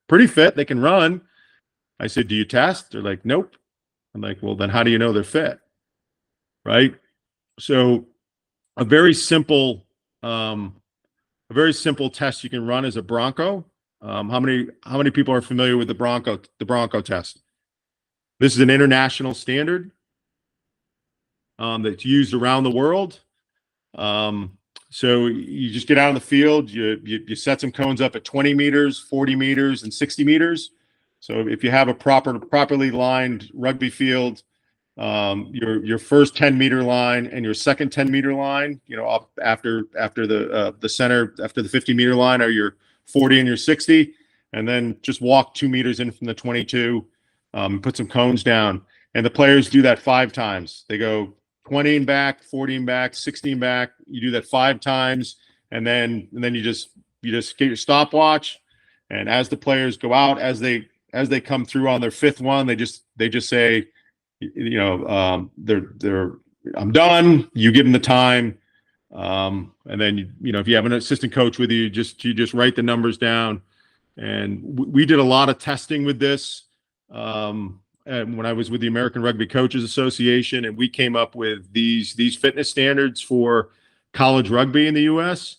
Pretty fit. They can run. I said, do you test? They're like, nope. I'm like, well, then how do you know they're fit? Right. So a very simple test you can run is a Bronco. How many people are familiar with the Bronco test? This is an international standard that's used around the world. So you just get out in the field, you set some cones up at 20 meters, 40 meters, and 60 meters. So if you have a properly lined rugby field, your first 10-meter line and your second 10-meter line, up after the center, after the 50-meter line, are your 40 and your 60, and then just walk 2 meters in from the 22, put some cones down. And the players do that 5 times. They go 20 and back, 40 and back, 60 and back. You do that 5 times, and then you just get your stopwatch. And as the players go out, as they come through on their 5th one, they just say, I'm done. You give them the time, and then if you have an assistant coach with you, you just write the numbers down. And we did a lot of testing with this. And when I was with the American Rugby Coaches Association, and we came up with these fitness standards for college rugby in the U.S.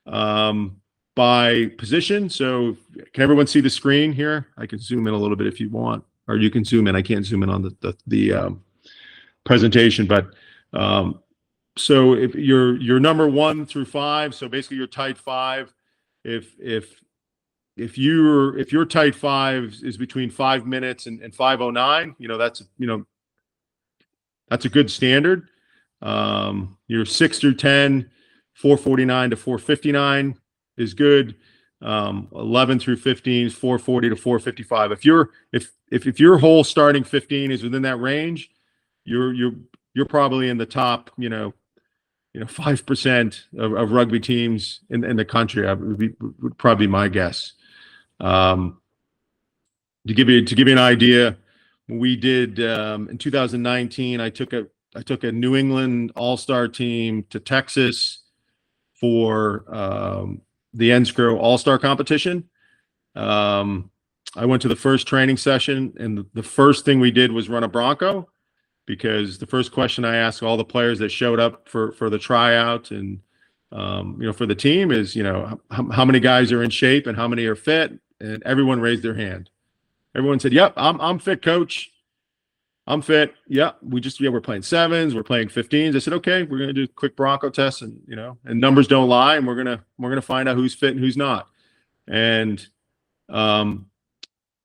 By position. So can everyone see the screen here? I can zoom in a little bit if you want, or you can zoom in. I can't zoom in on the presentation, but so if you're number 1 through 5, so basically you're tight 5. If your tight 5 is between 5 minutes and 5:09, that's a good standard. Your 6 through 10, 4:49 to 4:59 is good. 11 through 15 is 4:40 to 4:55. If your whole starting 15 is within that range, you're probably in the top 5% of rugby teams in the country. Would probably be my guess. To give you an idea, we did in 2019. I took a New England All-Star team to Texas for the NSCRO All-Star competition. I went to the first training session, and the first thing we did was run a Bronco, because the first question I asked all the players that showed up for the tryout and for the team is, how many guys are in shape and how many are fit, and everyone raised their hand. Everyone said, "Yep, I'm fit, coach. I'm fit. Yep, we're playing 7s, we're playing 15s." I said, "Okay, we're gonna do a quick Bronco test, and and numbers don't lie, and we're gonna find out who's fit and who's not." And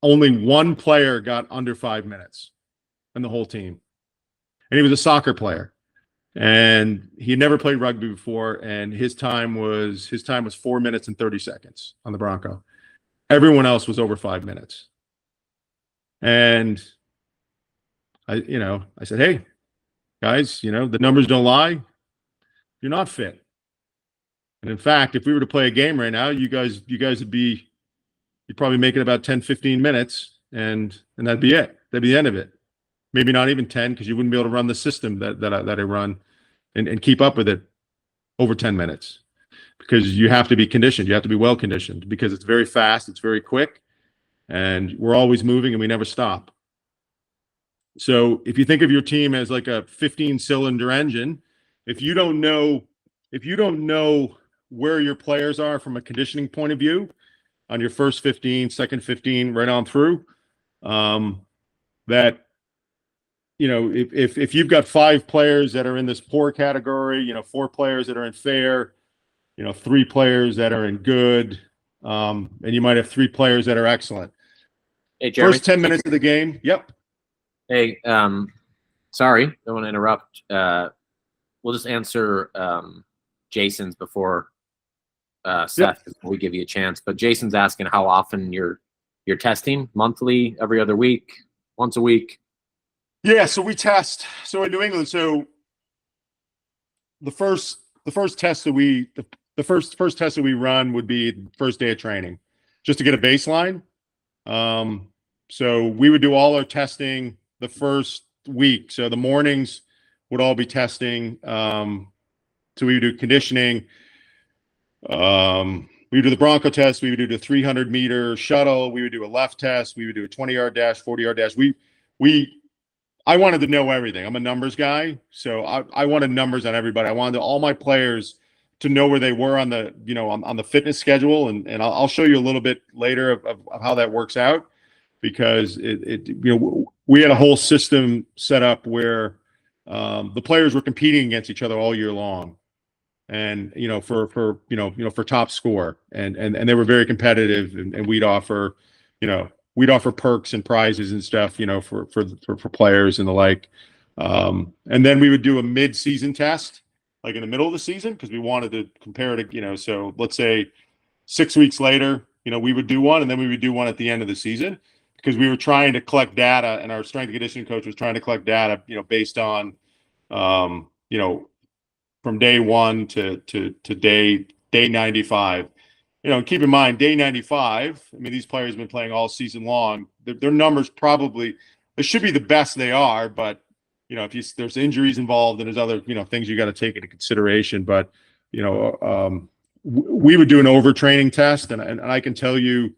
only one player got under 5 minutes in the whole team, and he was a soccer player, and he had never played rugby before, and his time was 4 minutes and 30 seconds on the Bronco. Everyone else was over 5 minutes, and I said, "Hey, guys, the numbers don't lie. You're not fit. And in fact, if we were to play a game right now, you guys you'd probably make it about 10, 15 minutes, and that'd be it. That'd be the end of it. Maybe not even 10, because you wouldn't be able to run the system that I run and keep up with it over 10 minutes, because you have to be conditioned. You have to be well conditioned, because it's very fast, it's very quick, and we're always moving and we never stop. So if you think of your team as like a 15-cylinder engine, if you don't know where your players are from a conditioning point of view on your first 15, second 15, right on through, that if you've got 5 players that are in this poor category, 4 players that are in fair, 3 players that are in good, and you might have 3 players that are excellent. Hey, Jeremy. First 10 minutes of the game. Yep. Hey, sorry, don't want to interrupt. We'll just answer Jason's before Seth, before we give you a chance. But Jason's asking how often you're testing: monthly, every other week, once a week. Yeah, so we test. So in New England, so the first test that we run would be the first day of training, just to get a baseline. So we would do all our testing the first week. So the mornings would all be testing. So we would do conditioning. We would do the Bronco test. We would do the 300-meter shuttle. We would do a left test. We would do a 20-yard dash, 40-yard dash. I wanted to know everything. I'm a numbers guy, so I wanted numbers on everybody. I wanted all my players to know where they were on the on the fitness schedule, and I'll show you a little bit later of how that works out, because we had a whole system set up where the players were competing against each other all year long, and for top score, and they were very competitive, and we'd offer perks and prizes and stuff, for players and the like. And then we would do a mid-season test, like in the middle of the season, because we wanted to compare it, so let's say 6 weeks later, we would do one, and then we would do one at the end of the season, because we were trying to collect data, and our strength and conditioning coach was trying to collect data, based on, from day 1 to day 95. Keep in mind, day 95, I mean, these players have been playing all season long. Their numbers probably, they should be the best they are, but, if there's injuries involved and there's other, things you got to take into consideration. But, we would do an overtraining test, and I can tell you,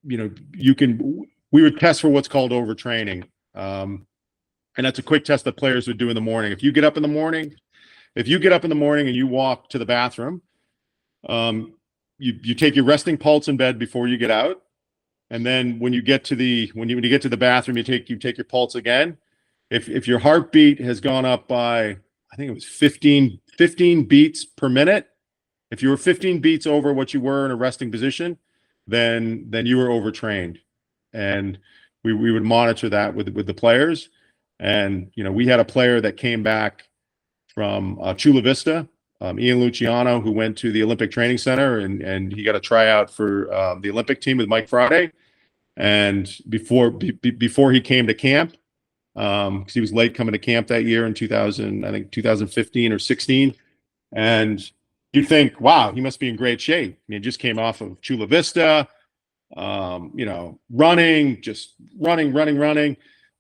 we would test for what's called overtraining. And that's a quick test that players would do in the morning. If you get up in the morning and you walk to the bathroom, you take your resting pulse in bed before you get out, and then when you get to the bathroom, you take your pulse again. If your heartbeat has gone up by, I think it was 15 beats per minute, if you were 15 beats over what you were in a resting position, then you were overtrained, and we would monitor that with the players. And we had a player that came back from Chula Vista, Ian Luciano, who went to the Olympic Training Center, and he got a tryout for the Olympic team with Mike Friday. And before he came to camp, because he was late coming to camp that year in 2015 or 16, and you think, wow, he must be in great shape. I mean, he just came off of Chula Vista, running.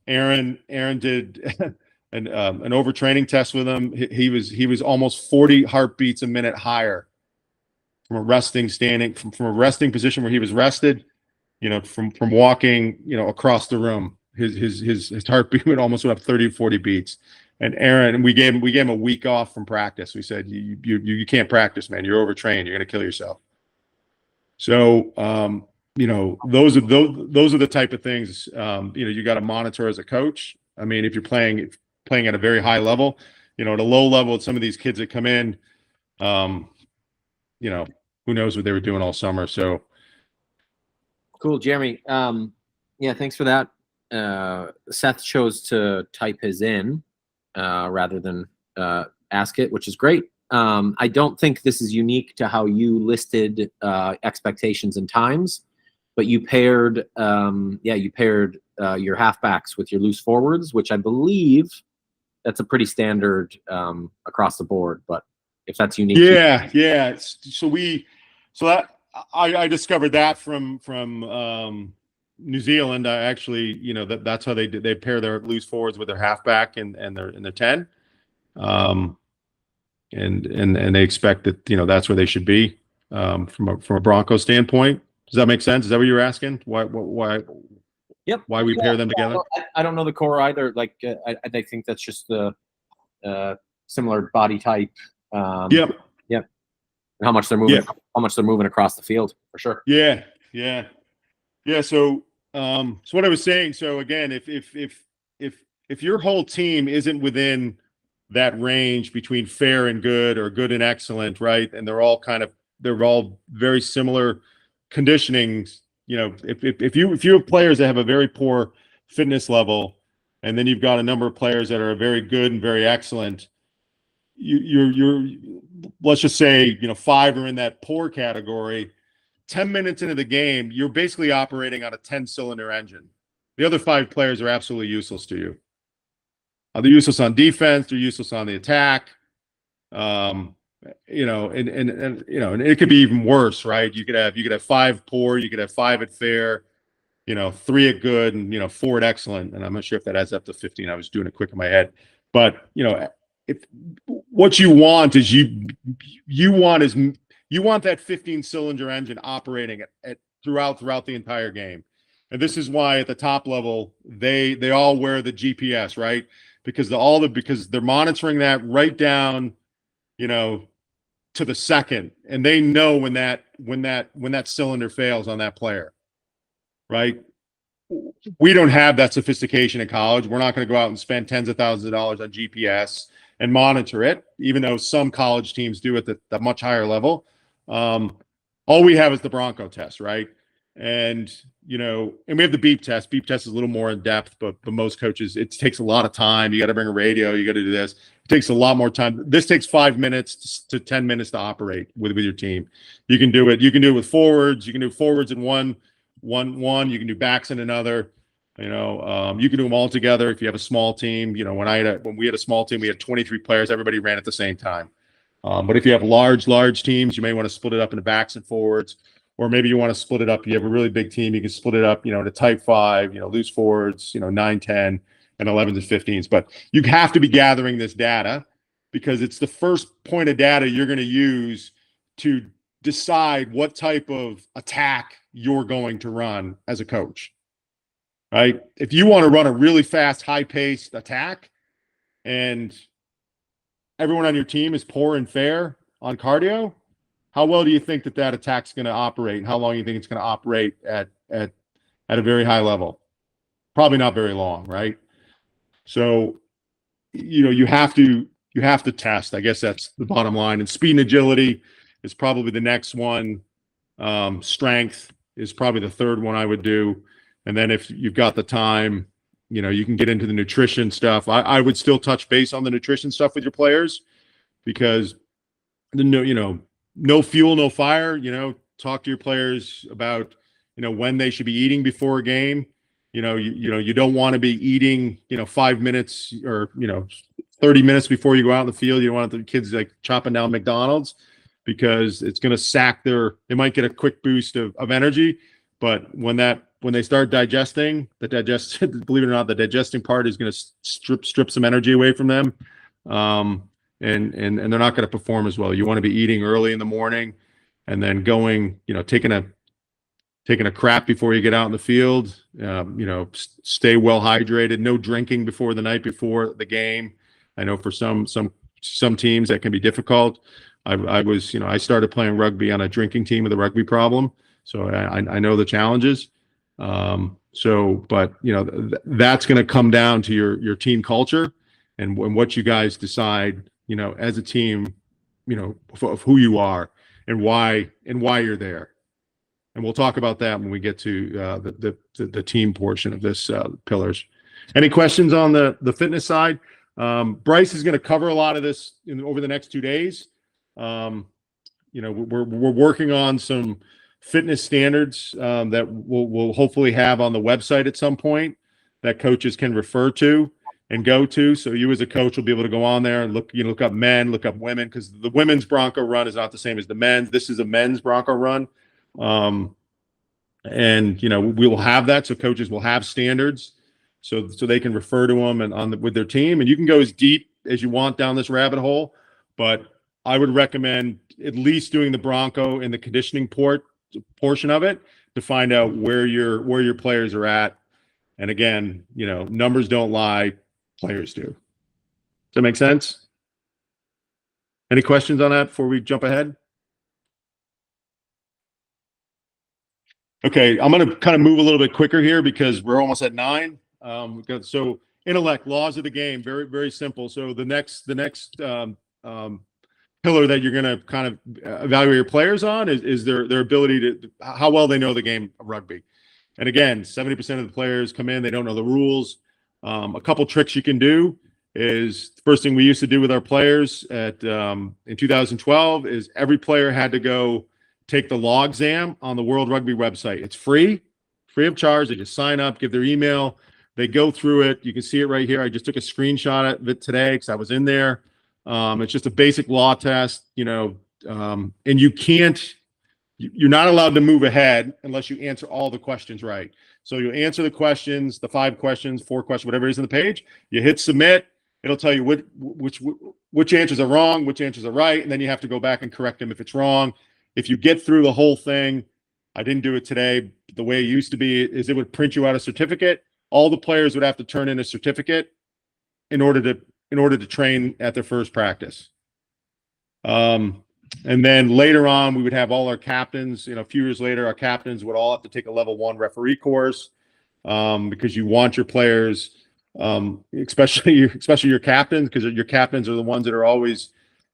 Aaron did an overtraining test with him. He was almost 40 heartbeats a minute higher from a resting position where he was rested, from walking, across the room. His heartbeat almost went up 30, 40 beats. And Aaron, we gave him a week off from practice. We said, you can't practice, man. You're overtrained. You're going to kill yourself. So, those are the type of things, you got to monitor as a coach. I mean, if you're playing at a very high level, at a low level, some of these kids that come in, who knows what they were doing all summer. So Cool, Jeremy. Yeah, thanks for that. Seth chose to type his in rather than ask it, which is great. I don't think this is unique to how you listed expectations and times, but you paired your halfbacks with your loose forwards, which I believe that's a pretty standard across the board. But if that's unique, yeah. So that I discovered that from New Zealand. I actually, that's how they pair their loose forwards with their halfback and their 10. And they expect that that's where they should be from a Bronco standpoint. Does that make sense? Is that what you were asking? Why? Yep. Why we pair them together? I don't know the core either. Like I think that's just the similar body type. Yep. And how much they're moving. Yeah. How much they're moving across the field for sure. Yeah. So what I was saying. So again, if your whole team isn't within that range between fair and good or good and excellent, right? And they're all very similar conditionings. If you have players that have a very poor fitness level, and then you've got a number of players that are very good and very excellent, you're let's just say 5 are in that poor category. 10 minutes into the game, you're basically operating on a 10-cylinder engine. The other 5 players are absolutely useless to you. They're useless on defense. They're useless on the attack. And it could be even worse, right? You could have 5 poor. You could have 5 at fair. 3 at good, and 4 at excellent. And I'm not sure if that adds up to 15. I was doing it quick in my head, but if what you want is you want that 15-cylinder engine operating at throughout the entire game. And this is why at the top level they all wear the GPS, right? Because they're monitoring that right down, to the second, and they know when that cylinder fails on that player, right? We don't have that sophistication in college. We're not going to go out and spend tens of thousands of dollars on GPS and monitor it, even though some college teams do it at a much higher level. All we have is the Bronco test, right? And and we have the beep test. Beep test is a little more in depth, but most coaches, it takes a lot of time. You got to bring a radio. You got to do this. It takes a lot more time. This takes 5 minutes to 10 minutes to operate with your team. You can do it. You can do it with forwards. You can do forwards in one. You can do backs in another. You can do them all together if you have a small team. When we had a small team, we had 23 players. Everybody ran at the same time. But if you have large teams, you may want to split it up into backs and forwards. Or maybe you want to split it up. You have a really big team. You can split it up, to type 5, loose forwards, 9, 10, and 11s and 15s. But you have to be gathering this data because it's the first point of data you're going to use to decide what type of attack you're going to run as a coach, right? If you want to run a really fast, high-paced attack and everyone on your team is poor and fair on cardio, how well do you think that attack's going to operate, and how long do you think it's going to operate at a very high level? Probably not very long, right? So, you have to test. I guess that's the bottom line. And speed and agility is probably the next one. Strength is probably the third one I would do. And then if you've got the time, you can get into the nutrition stuff. I would still touch base on the nutrition stuff with your players because no fuel, no fire. Talk to your players about when they should be eating before a game. You don't want to be eating 5 minutes or 30 minutes before you go out in the field. You don't want the kids like chopping down McDonald's because it's going to sack they might get a quick boost of energy, but when they start digesting, believe it or not, the digesting part is going to strip some energy away from them. And they're not going to perform as well. You want to be eating early in the morning and then going, taking a crap before you get out in the field, stay well hydrated, no drinking before the night before the game. I know for some teams that can be difficult. I was, I started playing rugby on a drinking team with a rugby problem, so I know the challenges. But that's going to come down to your team culture and what you guys decide, as a team, of who you are and why you're there. And we'll talk about that when we get to the team portion of this pillars. Any questions on the fitness side? Bryce is going to cover a lot of this over the next 2 days. We're working on some fitness standards that we'll hopefully have on the website at some point that coaches can refer to and go to. So you as a coach will be able to go on there and look up men, look up women, because the women's Bronco run is not the same as the men's. This is a men's Bronco run. We will have that, so coaches will have standards so they can refer to them and with their team. And you can go as deep as you want down this rabbit hole, but I would recommend at least doing the Bronco and the conditioning portion of it to find out where your players are at. And again, numbers don't lie, players do. Does that make sense? Any questions on that before we jump ahead? Okay, I'm going to kind of move a little bit quicker here because we're almost at 9. So intellect, laws of the game, very, very simple. So the next pillar that you're going to kind of evaluate your players on is their ability to how well they know the game of rugby. And again, 70% of the players come in, they don't know the rules. A couple tricks you can do is the first thing we used to do with our players in 2012 is every player had to go take the law exam on the World Rugby website. It's free of charge. They just sign up, give their email. They go through it. You can see it right here. I just took a screenshot of it today because I was in there. It's just a basic law test, and you're not allowed to move ahead unless you answer all the questions right. So you answer the questions, the 5 questions, 4 questions, whatever it is on the page. You hit submit. It'll tell you which answers are wrong, which answers are right, and then you have to go back and correct them if it's wrong. If you get through the whole thing, I didn't do it today. The way it used to be is it would print you out a certificate. All the players would have to turn in a certificate in order to train at their first practice. And then later on, we would have all our captains. A few years later, our captains would all have to take a level 1 referee course because you want your players, especially your captains, because your captains are the ones that are always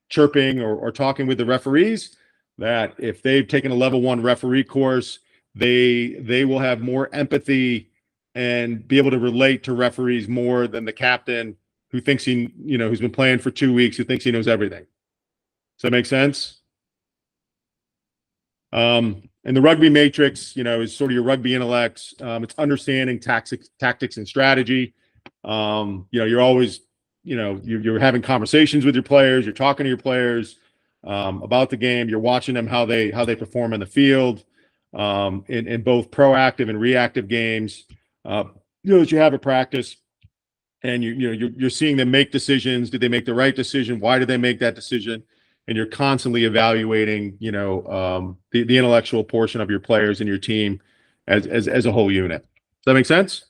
chirping or talking with the referees. That if they've taken a level 1 referee course, they will have more empathy and be able to relate to referees more than the captain who thinks who's been playing for 2 weeks, who thinks he knows everything. Does that make sense? And the rugby matrix, is sort of your rugby intellects. It's understanding tactics and strategy. You're always, you're having conversations with your players. You're talking to your players about the game. You're watching them how they perform in the field in both proactive and reactive games. That you have at practice, and you're seeing them make decisions. Did they make the right decision? Why did they make that decision? And you're constantly evaluating, the intellectual portion of your players and your team as a whole unit. Does that make sense?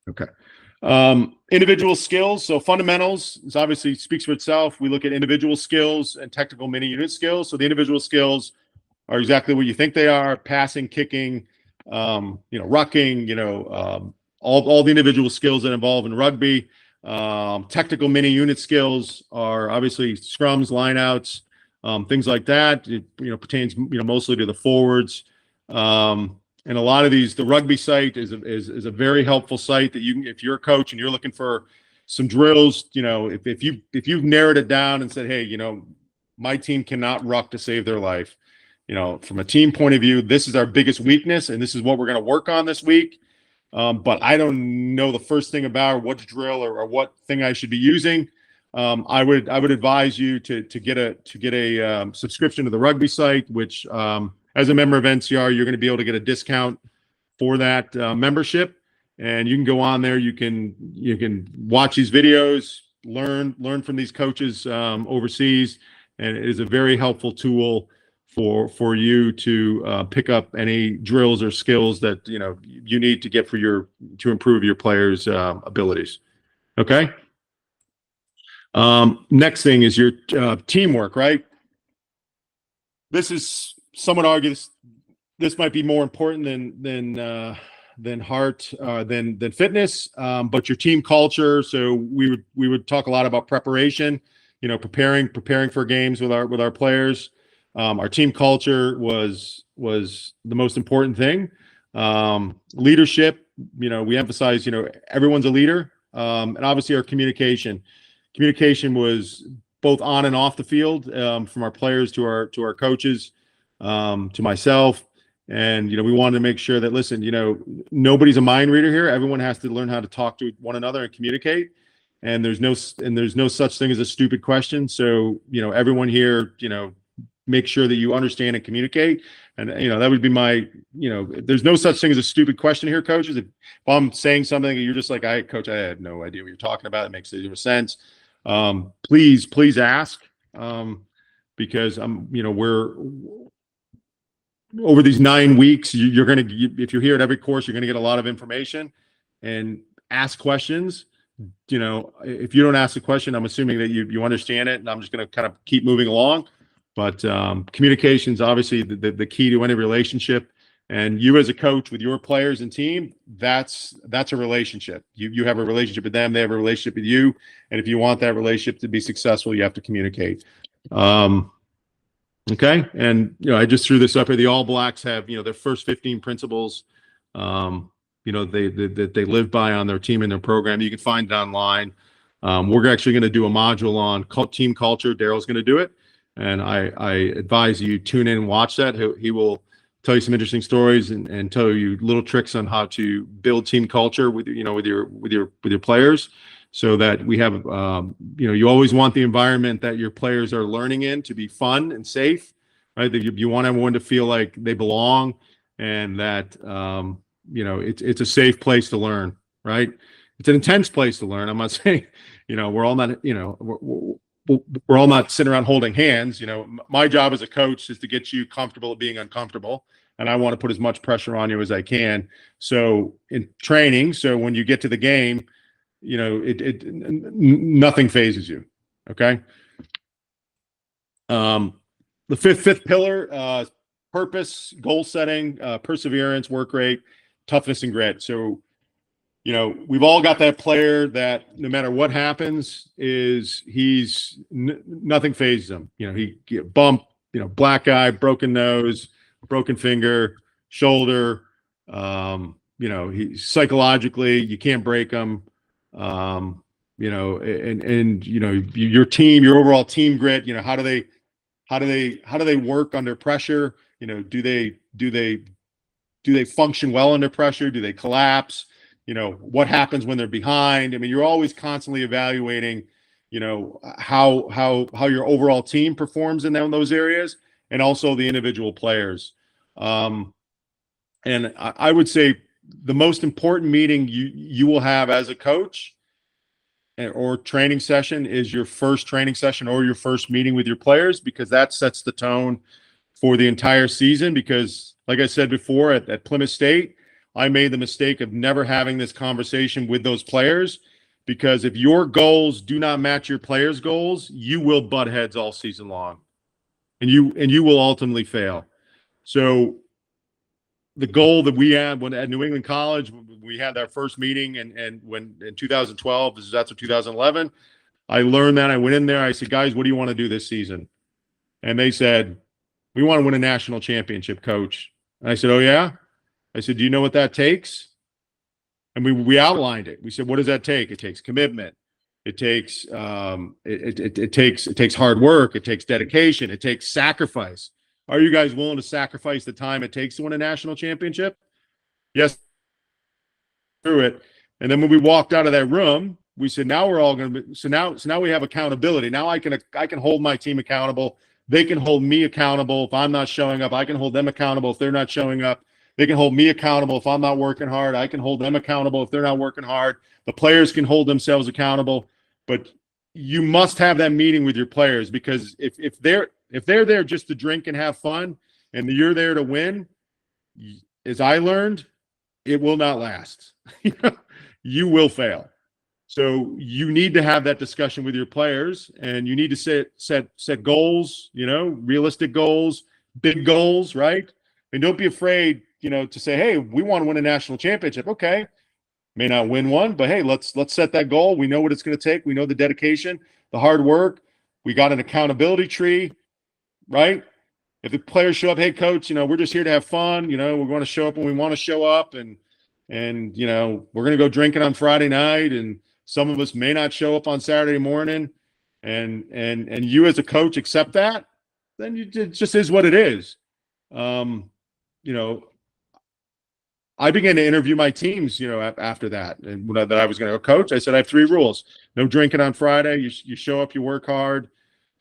Okay. Individual skills. So fundamentals, this obviously speaks for itself. We look at individual skills and technical mini unit skills. So the individual skills are exactly what you think they are: passing, kicking, rucking, all the individual skills that involve in rugby. Technical mini unit skills are obviously scrums, lineouts, things like that. It pertains mostly to the forwards. And a lot of these, the rugby site is a very helpful site that you can, if you're a coach and you're looking for some drills, if you've narrowed it down and said, hey, my team cannot ruck to save their life. From a team point of view, this is our biggest weakness, and this is what we're going to work on this week. But I don't know the first thing about what drill or what thing I should be using. I would advise you to get a subscription to the rugby site, which as a member of NCR, you're going to be able to get a discount for that membership, and you can go on there. You can watch these videos, learn from these coaches overseas, and it is a very helpful tool for you to pick up any drills or skills that you need to get to improve your players' abilities. Okay. Next thing is your teamwork, right? This is, some would argue this might be more important than heart than fitness, but your team culture. So we would talk a lot about preparation, preparing for games with our players. Our team culture was the most important thing. Leadership, we emphasize, everyone's a leader, and obviously our communication was both on and off the field, from our players to our coaches, to myself. And, we wanted to make sure that, listen, nobody's a mind reader here. Everyone has to learn how to talk to one another and communicate. And there's no such thing as a stupid question. So, everyone here, make sure that you understand and communicate. And, that would be my, there's no such thing as a stupid question here, coaches. If I'm saying something and you're just like, coach, I had no idea what you're talking about. It makes zero sense. Please ask, because we're over these 9 weeks, you're going to, if you're here at every course, you're going to get a lot of information, and ask questions. If you don't ask a question, I'm assuming that you understand it, and I'm just going to kind of keep moving along. But communication is obviously the key to any relationship. And you as a coach with your players and team, that's a relationship. You have a relationship with them, they have a relationship with you. And if you want that relationship to be successful, you have to communicate. Okay. And, I just threw this up here. The All Blacks have, their first 15 principles, they live by on their team and their program. You can find it online. We're actually going to do a module on team culture. Daryl's going to do it. And I advise you tune in and watch that. He will tell you some interesting stories and tell you little tricks on how to build team culture with your players, so that we have, you always want the environment that your players are learning in to be fun and safe, right? That you want everyone to feel like they belong, and that, it's a safe place to learn, right? It's an intense place to learn. I'm not saying, we're all not, we're all not sitting around holding hands. My job as a coach is to get you comfortable at being uncomfortable, and I want to put as much pressure on you as I can. So in training, so when you get to the game, nothing phases you. Okay. The fifth pillar, purpose, goal setting, perseverance, work rate, toughness, and grit. So, we've all got that player that no matter what happens, nothing phases him. He get bump, black eye, broken nose, broken finger, shoulder. He psychologically, you can't break him. Your team, your overall team grit. How do they work under pressure? Do they function well under pressure? Do they collapse? What happens when they're behind? I mean, you're always constantly evaluating, how your overall team performs in those areas, and also the individual players. And I would say the most important meeting you will have as a coach or training session is your first training session or your first meeting with your players, because that sets the tone for the entire season. Because like I said before, at Plymouth State, I made the mistake of never having this conversation with those players, because if your goals do not match your players' goals, you will butt heads all season long, and you will ultimately fail. So the goal that we had when at New England College, we had our first meeting, and when in 2012, that's 2011, I learned that. I went in there, I said, guys, what do you want to do this season? And they said, we want to win a national championship, coach. And I said, oh yeah? I said, do you know what that takes? And we outlined it. We said, what does that take? It takes commitment. It takes it takes hard work. It takes dedication. It takes sacrifice. Are you guys willing to sacrifice the time it takes to win a national championship? Yes. Through it. And then when we walked out of that room, we said, now we're all going to be, so now we have accountability. Now I can hold my team accountable. They can hold me accountable. If I'm not showing up, I can hold them accountable. If they're not showing up, they can hold me accountable. If I'm not working hard, I can hold them accountable. If they're not working hard, the players can hold themselves accountable. But you must have that meeting with your players, because if they're there just to drink and have fun, and you're there to win, as I learned, it will not last. You will fail. So you need to have that discussion with your players, and you need to set goals, realistic goals, big goals, right? And don't be afraid, to say, hey, we want to win a national championship. Okay. May not win one, but hey, let's set that goal. We know what it's going to take. We know the dedication, the hard work. We got an accountability tree, right? If the players show up, hey coach, we're just here to have fun. We're going to show up when we want to show up, and we're going to go drinking on Friday night, and some of us may not show up on Saturday morning, and you as a coach accept that, then it just is what it is. I began to interview my teams, after that, and that I was going to go coach. I said, I have 3 rules: no drinking on Friday. You show up, you work hard,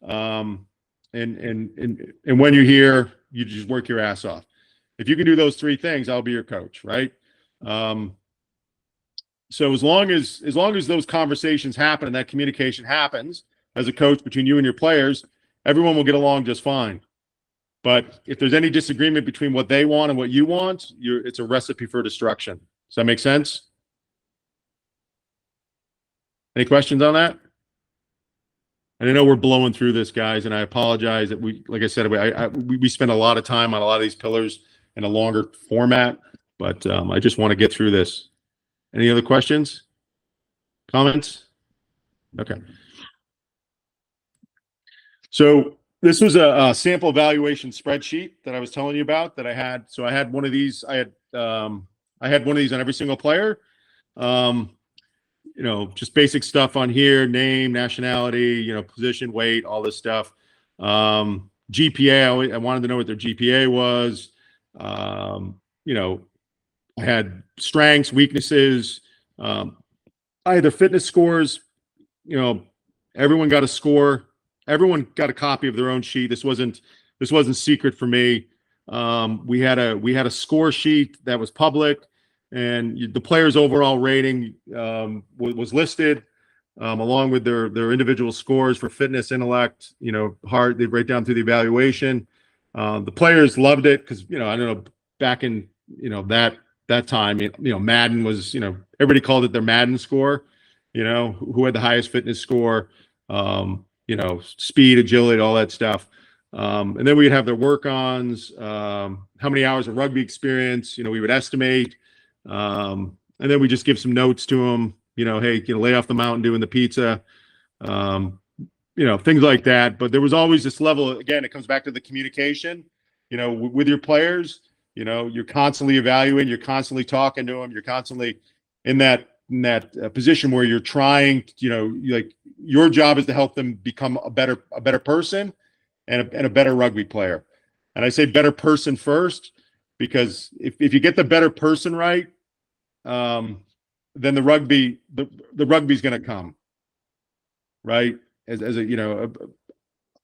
and when you're here, you just work your ass off. If you can do those 3 things, I'll be your coach, right? So as long as those conversations happen and that communication happens as a coach between you and your players, everyone will get along just fine. But if there's any disagreement between what they want and what you want, it's a recipe for destruction. Does that make sense? Any questions on that? And I know we're blowing through this, guys, and I apologize that like I said, we spend a lot of time on a lot of these pillars in a longer format, but I just want to get through this. Any other questions? Comments? Okay. So this was a sample evaluation spreadsheet that I was telling you about that I had. So I had one of these. I had one of these on every single player. Just basic stuff on here: name, nationality, position, weight, all this stuff. GPA. I wanted to know what their GPA was. I had strengths, weaknesses. I had their fitness scores. Everyone got a score. Everyone got a copy of their own sheet. This wasn't secret for me. We had a score sheet that was public, and the players' overall rating was listed along with their individual scores for fitness, intellect, heart. They break down through the evaluation. The players loved it because I don't know, back in that time, Madden was, everybody called it their Madden score. Who had the highest fitness score. Speed, agility, all that stuff. And then we'd have their work-ons, how many hours of rugby experience, we would estimate. And then we just give some notes to them, hey, lay off the Mountain Dew and the pizza, things like that. But there was always this level, again, it comes back to the communication, with your players. You're constantly evaluating, you're constantly talking to them, you're constantly in that position where you're trying, your job is to help them become a better person and a better rugby player. And I say better person first, because if you get the better person right, then the rugby's going to come, right? As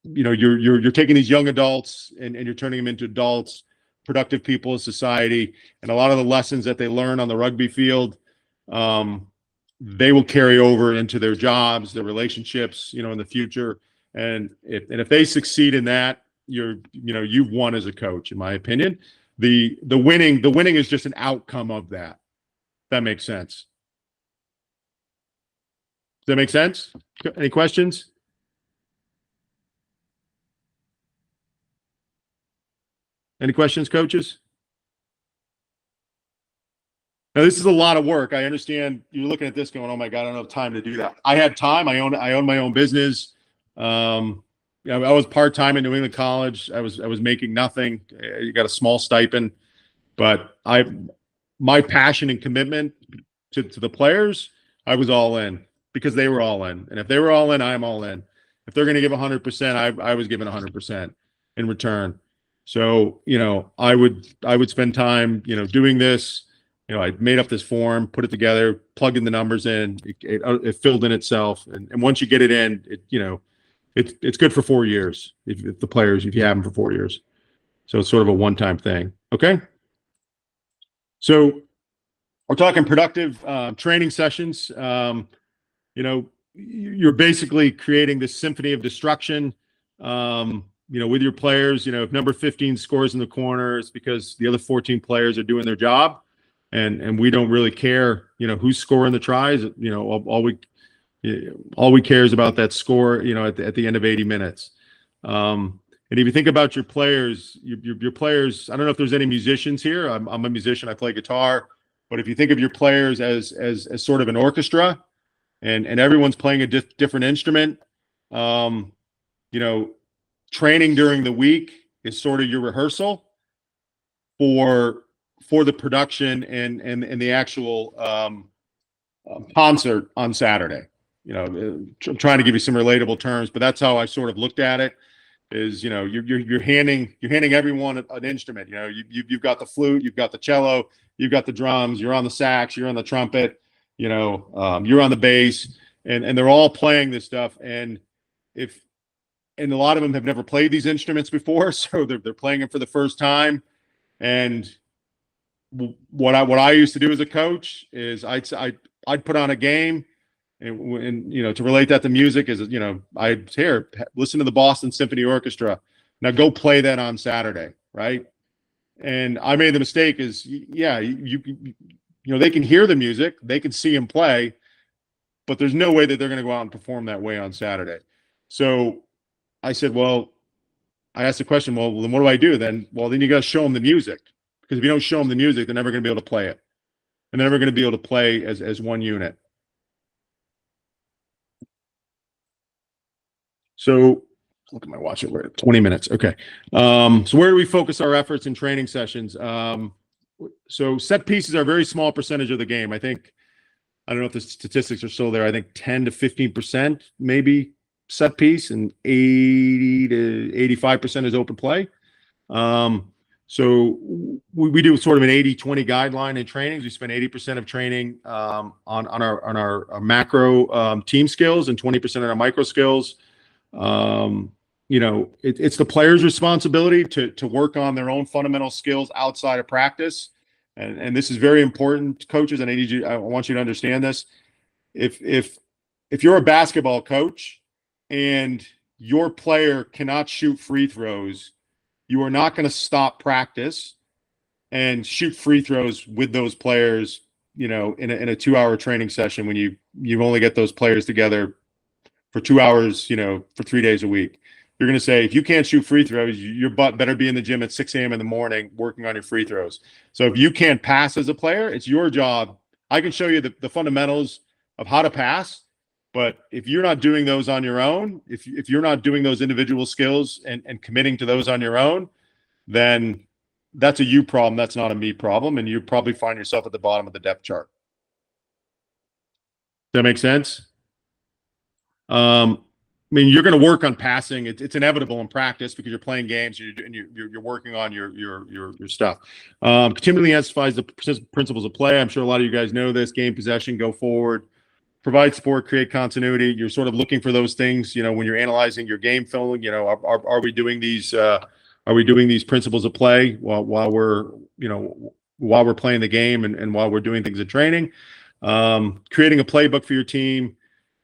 you're taking these young adults and you're turning them into adults, productive people in society, and a lot of the lessons that they learn on the rugby field, they will carry over into their jobs, their relationships, in the future. And if they succeed in that, you've won as a coach, in my opinion. The winning is just an outcome of that. That makes sense. Does that make sense? Any questions? Any questions, coaches? Now, this is a lot of work. I understand you're looking at this going, oh my God, I don't have time to do that. I had time. I own my own business. I was part-time in New England College. I was making nothing. You got a small stipend, but my passion and commitment to the players, I was all in because they were all in. And if they were all in, I'm all in. If they're going to give 100%, I was giving 100% in return. So, I would spend time, doing this. I made up this form, put it together, plugged in the numbers in, it filled in itself. And once you get it in, it's good for 4 years if you have them for 4 years. So it's sort of a one-time thing. Okay. So we're talking productive training sessions. You're basically creating this symphony of destruction, with your players. If number 15 scores in the corner, it's because the other 14 players are doing their job. And we don't really care, who's scoring the tries. All All we care is about that score, at the end of 80 minutes. And if you think about your players, your players, I don't know if there's any musicians here. I'm a musician. I play guitar. But if you think of your players as sort of an orchestra, and everyone's playing a different instrument, training during the week is sort of your rehearsal for the production and the actual concert on Saturday. I'm trying to give you some relatable terms, but that's how I sort of looked at it. Is you're handing everyone an instrument. You've got the flute, you've got the cello, you've got the drums, you're on the sax, you're on the trumpet, you're on the bass, and they're all playing this stuff. And a lot of them have never played these instruments before, so they're playing them for the first time. And what I used to do as a coach is I'd put on a game. And to relate that to music is, I'd listen to the Boston Symphony Orchestra. Now go play that on Saturday, right? And I made the mistake is, they can hear the music, they can see him play, but there's no way that they're going to go out and perform that way on Saturday. So I said, I asked the question, then what do I do then? Well, then you got to show them the music, because if you don't show them the music, they're never going to be able to play it. And they're never going to be able to play as one unit. So look at my watch. We're at 20 minutes. Okay. So where do we focus our efforts in training sessions? So set pieces are a very small percentage of the game. I don't know if the statistics are still there. I think 10 to 15% maybe set piece, and 80 to 85% is open play. So we do sort of an 80-20 guideline in trainings. We spend 80% of training on our macro team skills and 20% on our micro skills. It's the player's responsibility to work on their own fundamental skills outside of practice. And this is very important, coaches. And I want you to understand this. If you're a basketball coach and your player cannot shoot free throws, you are not going to stop practice and shoot free throws with those players, in a 2-hour training session when you only get those players together for 2 hours, for 3 days a week. You're going to say, if you can't shoot free throws, your butt better be in the gym at 6 a.m. in the morning working on your free throws. So if you can't pass as a player, it's your job. I can show you the fundamentals of how to pass, but if you're not doing those on your own, if you're not doing those individual skills and committing to those on your own, then that's a you problem. That's not a me problem. And you probably find yourself at the bottom of the depth chart. Does that make sense? You're going to work on passing. It's inevitable in practice because you're playing games and you're working on your stuff. Continually emphasize the principles of play. I'm sure a lot of you guys know this. Game possession, go forward, provide support, create continuity. You're sort of looking for those things. When you're analyzing your game film, are we doing these? Are we doing these principles of play while we're playing the game and while we're doing things in training? Creating a playbook for your team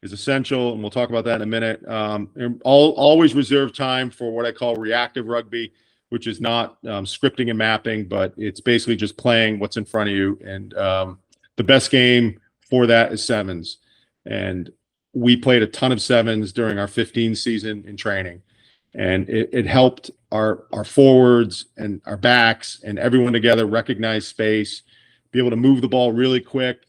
is essential, and we'll talk about that in a minute. And always reserve time for what I call reactive rugby, which is not scripting and mapping, but it's basically just playing what's in front of you. And the best game for that is sevens. And we played a ton of sevens during our 15 season in training. And it helped our forwards and our backs and everyone together recognize space, be able to move the ball really quick.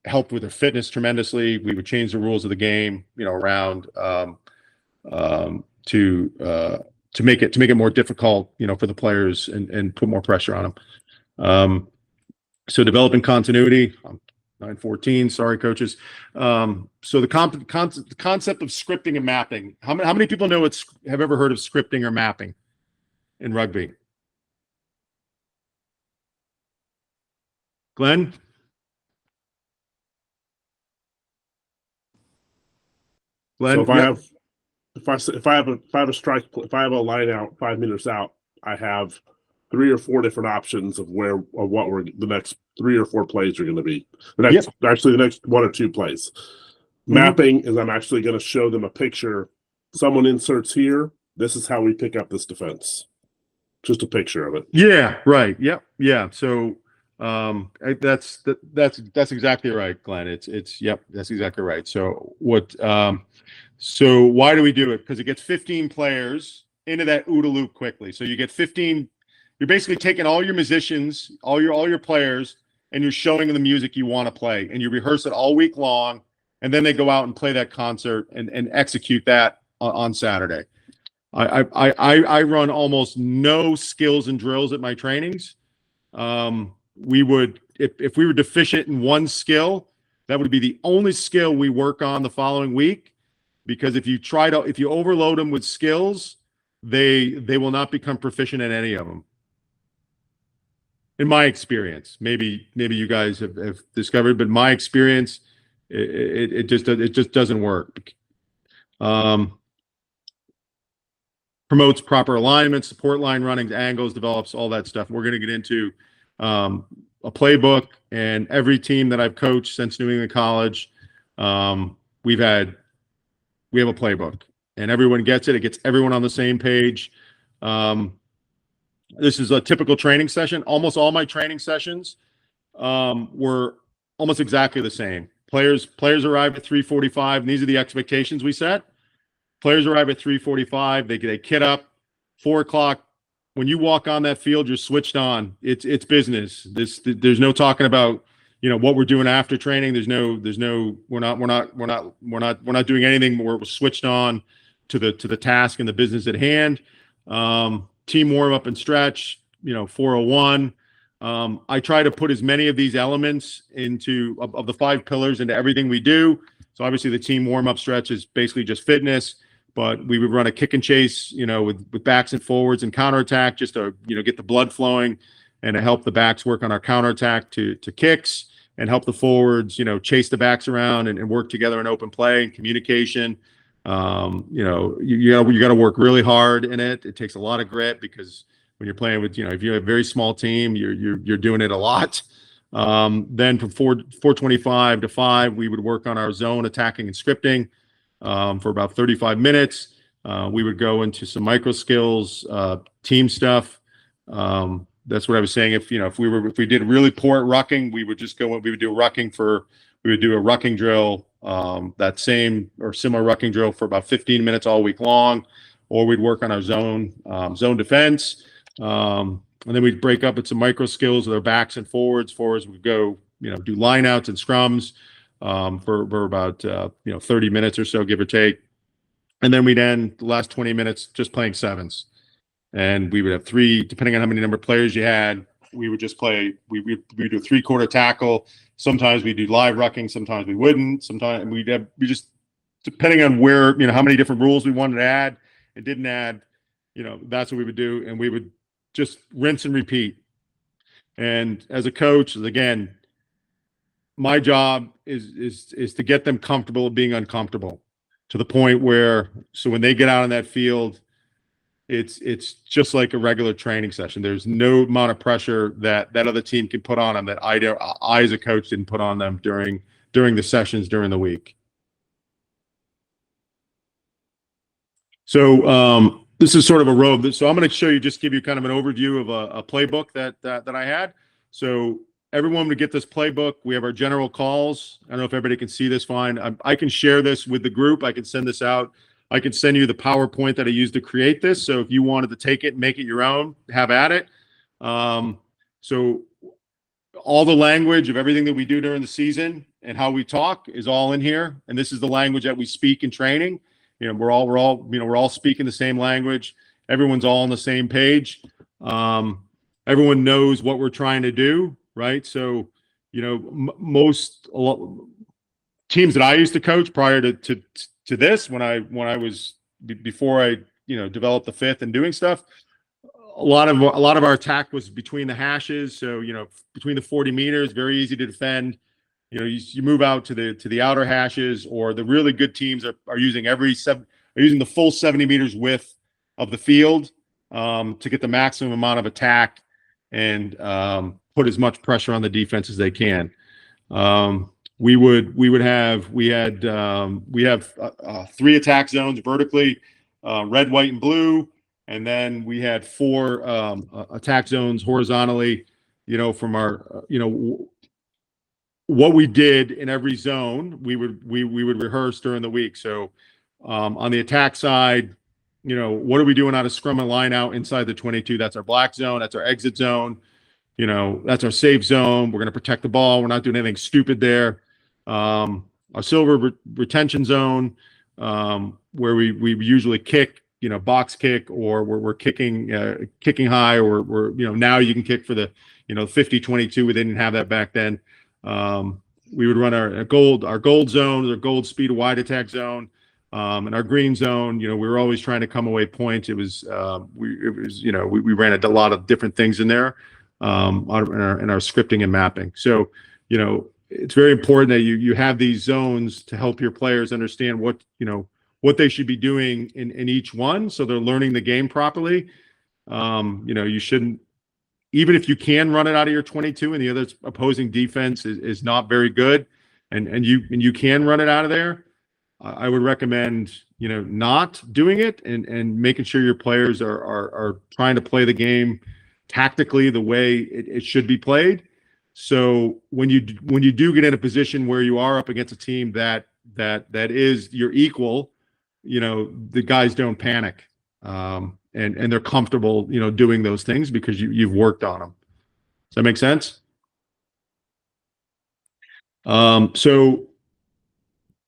Helped with their fitness tremendously. We would change the rules of the game, around to make it more difficult, for the players and put more pressure on them. So developing continuity. 9:14. Sorry, coaches. So the concept of scripting and mapping. How many people have ever heard of scripting or mapping in rugby? Glenn? So if I have a line out 5 meters out, I have 3 or 4 different options of what the next 3 or 4 plays are going to be. The next 1 or 2 plays. Mm-hmm. Mapping is I'm actually going to show them a picture. Someone inserts here. This is how we pick up this defense. Just a picture of it. Yeah. Right. Yep. Yeah. So That's exactly right, Glenn. Yep, that's exactly right. So so why do we do it? Because it gets 15 players into that OODA loop quickly. So you get 15. You're basically taking all your musicians, all your players, and you're showing them the music you want to play, and you rehearse it all week long, and then they go out and play that concert and execute that on Saturday. I run almost no skills and drills at my trainings. We would, if we were deficient in one skill, that would be the only skill we work on the following week. Because if you overload them with skills, they will not become proficient in any of them. In my experience, maybe you guys have discovered, but my experience, it just doesn't work. Promotes proper alignment, support line running, angles, develops all that stuff. We're going to get into a playbook, and every team that I've coached since New England College, we have a playbook, and everyone gets it. It gets everyone on the same page. This is a typical training session. Almost all my training sessions were almost exactly the same. Players arrive at 3:45, and these are the expectations we set. Players arrive at 3:45. They kit up. 4 o'clock. When you walk on that field, you're switched on. It's business. There's no talking about what we're doing after training. We're not doing anything. We're switched on to the task and the business at hand. Team warm up and stretch. 401. I try to put as many of these elements of the 5 pillars into everything we do. So obviously the team warm up stretch is basically just fitness, but we would run a kick and chase, with backs and forwards and counterattack just to, get the blood flowing and to help the backs work on our counterattack to kicks and help the forwards, chase the backs around and work together in open play and communication. You got to work really hard in it. It takes a lot of grit because when you're playing with, if you have a very small team, you're doing it a lot. Then from 4:25 to 5, we would work on our zone attacking and scripting for about 35 minutes. We would go into some micro skills, team stuff. That's what I was saying. If we did really poor at rucking, we would do a rucking drill, that same or similar rucking drill for about 15 minutes all week long, or we'd work on our zone defense. And then we'd break up into micro skills with our backs and forwards. Forwards would go, do line outs and scrums for about 30 minutes or so, give or take. And then we'd end the last 20 minutes just playing sevens. And we would have 3, depending on how many number of players you had, we would just play. We do a 3-quarter tackle. Sometimes we do live rucking. Sometimes we wouldn't. Sometimes we just, depending on where, how many different rules we wanted to add and didn't add, that's what we would do. And we would just rinse and repeat. And as a coach, again, my job is to get them comfortable being uncomfortable to the point where, so when they get out on that field, it's just like a regular training session. There's no amount of pressure that other team can put on them that I as a coach didn't put on them during the sessions during the week. So this is sort of a road. So I'm going to give you kind of an overview of a playbook that I had. So everyone would get this playbook. We have our general calls. I don't know if everybody can see this fine. I can share this with the group. I can send this out. I can send you the PowerPoint that I used to create this. So if you wanted to take it and make it your own, have at it. So all the language of everything that we do during the season and how we talk is all in here. And this is the language that we speak in training. We're all speaking the same language. Everyone's all on the same page. Everyone knows what we're trying to do, right? So, most teams that I used to coach prior to this, when I was before I developed the fifth and doing stuff, a lot of our attack was between the hashes. So between the 40 meters, very easy to defend. You move out to the outer hashes, or the really good teams are using the full 70 meters width of the field to get the maximum amount of attack and put as much pressure on the defense as they can. We have 3 attack zones vertically, red, white, and blue, and then we had 4 attack zones horizontally. from our, what we did in every zone, we would rehearse during the week. So on the attack side, what are we doing out of scrum and line out inside the 22? That's our black zone. That's our exit zone. That's our safe zone. We're going to protect the ball. We're not doing anything stupid there. Our silver retention zone, where we usually kick, box kick, or we're kicking high, or now you can kick for the 50-22. We didn't have that back then. We would run our gold zone, our gold speed wide attack zone, and our green zone. We were always trying to come away points. We ran a lot of different things in there, in our scripting and mapping. So it's very important that you have these zones to help your players understand what they should be doing in each one, so they're learning the game properly. You shouldn't, even if you can run it out of your 22 and the other opposing defense is not very good, and you can run it out of there, I would recommend not doing it, and making sure your players are trying to play the game tactically the way it should be played. So when you do get in a position where you are up against a team that is your equal, the guys don't panic, and they're comfortable, doing those things because you've worked on them. Does that make sense? So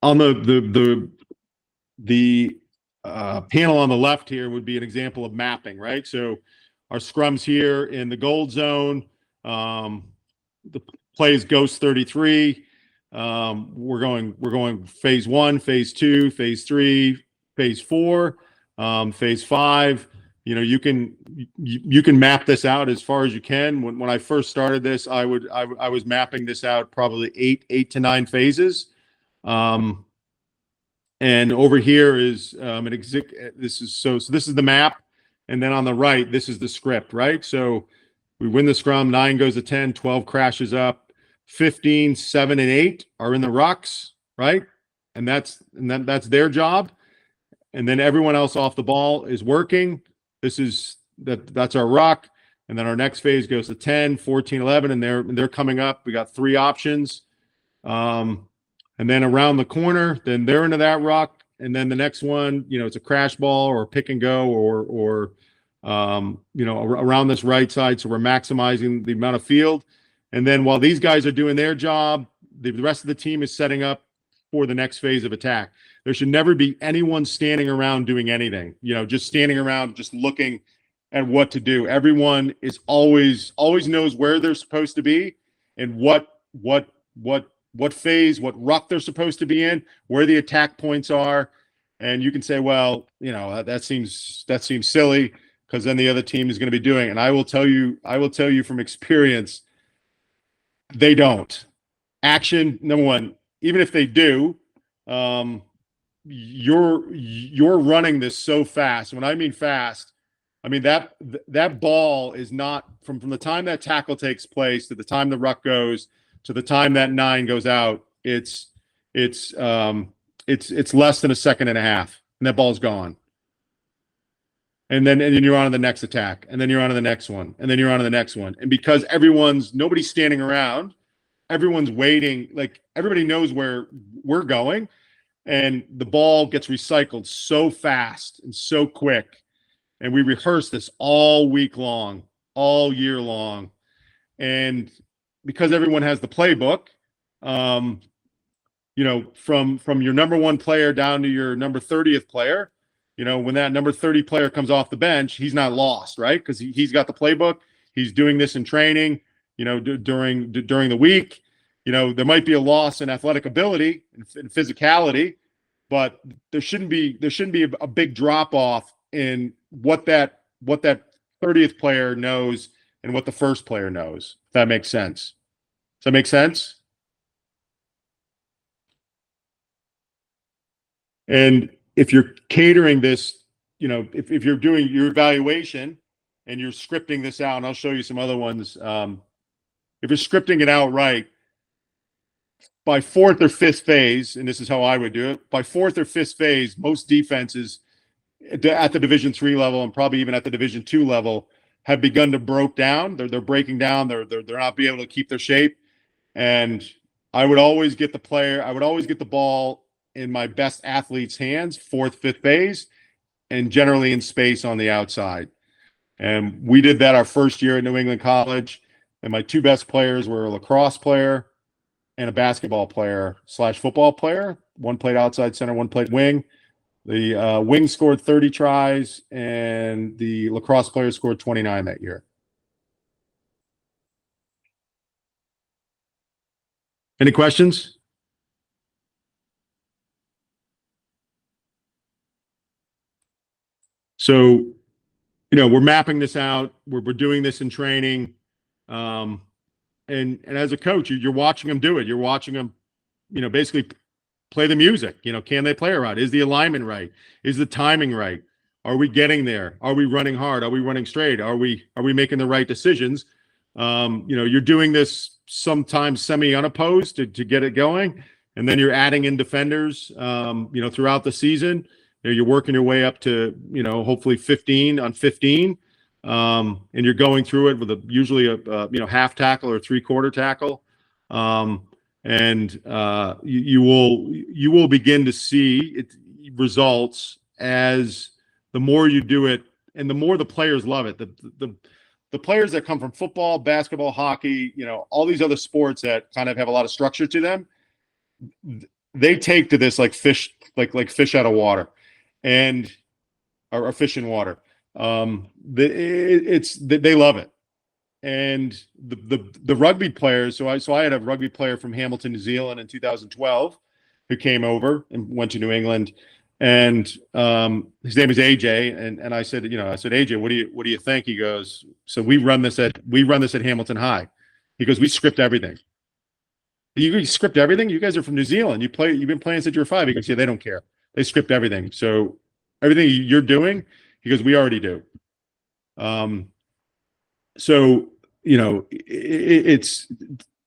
on the panel on the left here would be an example of mapping, right? So our scrums here in the gold zone, the play is Ghost 33. We're going phase 1, phase 2, phase 3, phase 4, phase 5. You can map this out as far as you can. When I first started this, I was mapping this out probably 8 to 9 phases. And over here is this is the map, and then on the right, this is the script, right? So we win the scrum, 9 goes to 10, 12 crashes up, 15, 7, and 8 are in the rucks, right? And that's their job. And then everyone else off the ball is working. That's our ruck. And then our next phase goes to 10, 14, 11, and they're coming up. We got 3 options. And then around the corner, then they're into that ruck. And then the next one, it's a crash ball or pick and go or around this right side. So we're maximizing the amount of field. And then while these guys are doing their job, the rest of the team is setting up for the next phase of attack. There should never be anyone standing around doing anything, just standing around, just looking at what to do. Everyone is always knows where they're supposed to be and what phase, what ruck they're supposed to be in, where the attack points are. And you can say, well, that seems silly, because then the other team is going to be doing it. And I will tell you from experience, they don't. Action, number one, even if they do, you're running this so fast. When I mean fast, I mean that ball is not from the time that tackle takes place to the time the ruck goes to the time that 9 goes out. It's less than a second and a half, and that ball's gone. And then you're on to the next attack, and then you're on to the next one, and then you're on to the next one. And because nobody's standing around, everyone's waiting. Like, everybody knows where we're going, and the ball gets recycled so fast and so quick. And we rehearse this all week long, all year long. And because everyone has the playbook, from your number 1 player down to your number 30th player, when that number 30 player comes off the bench, he's not lost, right? Because he's got the playbook. He's doing this in training, during the week. There might be a loss in athletic ability and physicality, but there shouldn't be a big drop off in what that 30th player knows and what the first player knows. If that makes sense. Does that make sense? And if you're catering this, if you're doing your evaluation and you're scripting this out, and I'll show you some other ones. If you're scripting it out right, by 4th or 5th phase, and this is how I would do it, by 4th or 5th phase, most defenses at the Division III level and probably even at the Division II level, have begun to broke down. They're breaking down. They're not being able to keep their shape. And I would always get the ball in my best athlete's hands, fourth, fifth phase, and generally in space on the outside. And we did that our first year at New England College. And my two best players were a lacrosse player and a basketball player / football player. One played outside center, one played wing. The wing scored 30 tries, and the lacrosse player scored 29 that year. Any questions? So, we're mapping this out. We're doing this in training. And as a coach, you're watching them do it. You're watching them, basically play the music. Can they play it right? Is the alignment right? Is the timing right? Are we getting there? Are we running hard? Are we running straight? Are we making the right decisions? You're doing this sometimes semi-unopposed to get it going, and then you're adding in defenders, throughout the season. You're working your way up to, hopefully 15 on 15, and you're going through it with usually a half tackle or three-quarter tackle, and you will begin to see results as the more you do it, and the more the players love it. The players that come from football, basketball, hockey, all these other sports that kind of have a lot of structure to them, they take to this like fish, like fish out of water, or fish in water. They love it. And the rugby players, so I had a rugby player from Hamilton, New Zealand in 2012 who came over and went to New England. And his name is AJ, and I said, AJ, what do you think? He goes, so we run this at Hamilton High. He goes, we script everything. You script everything? You guys are from New Zealand. You've been playing since you were 5. He goes, yeah, they don't care. They script everything. So everything you're doing, he goes, we already do. So it's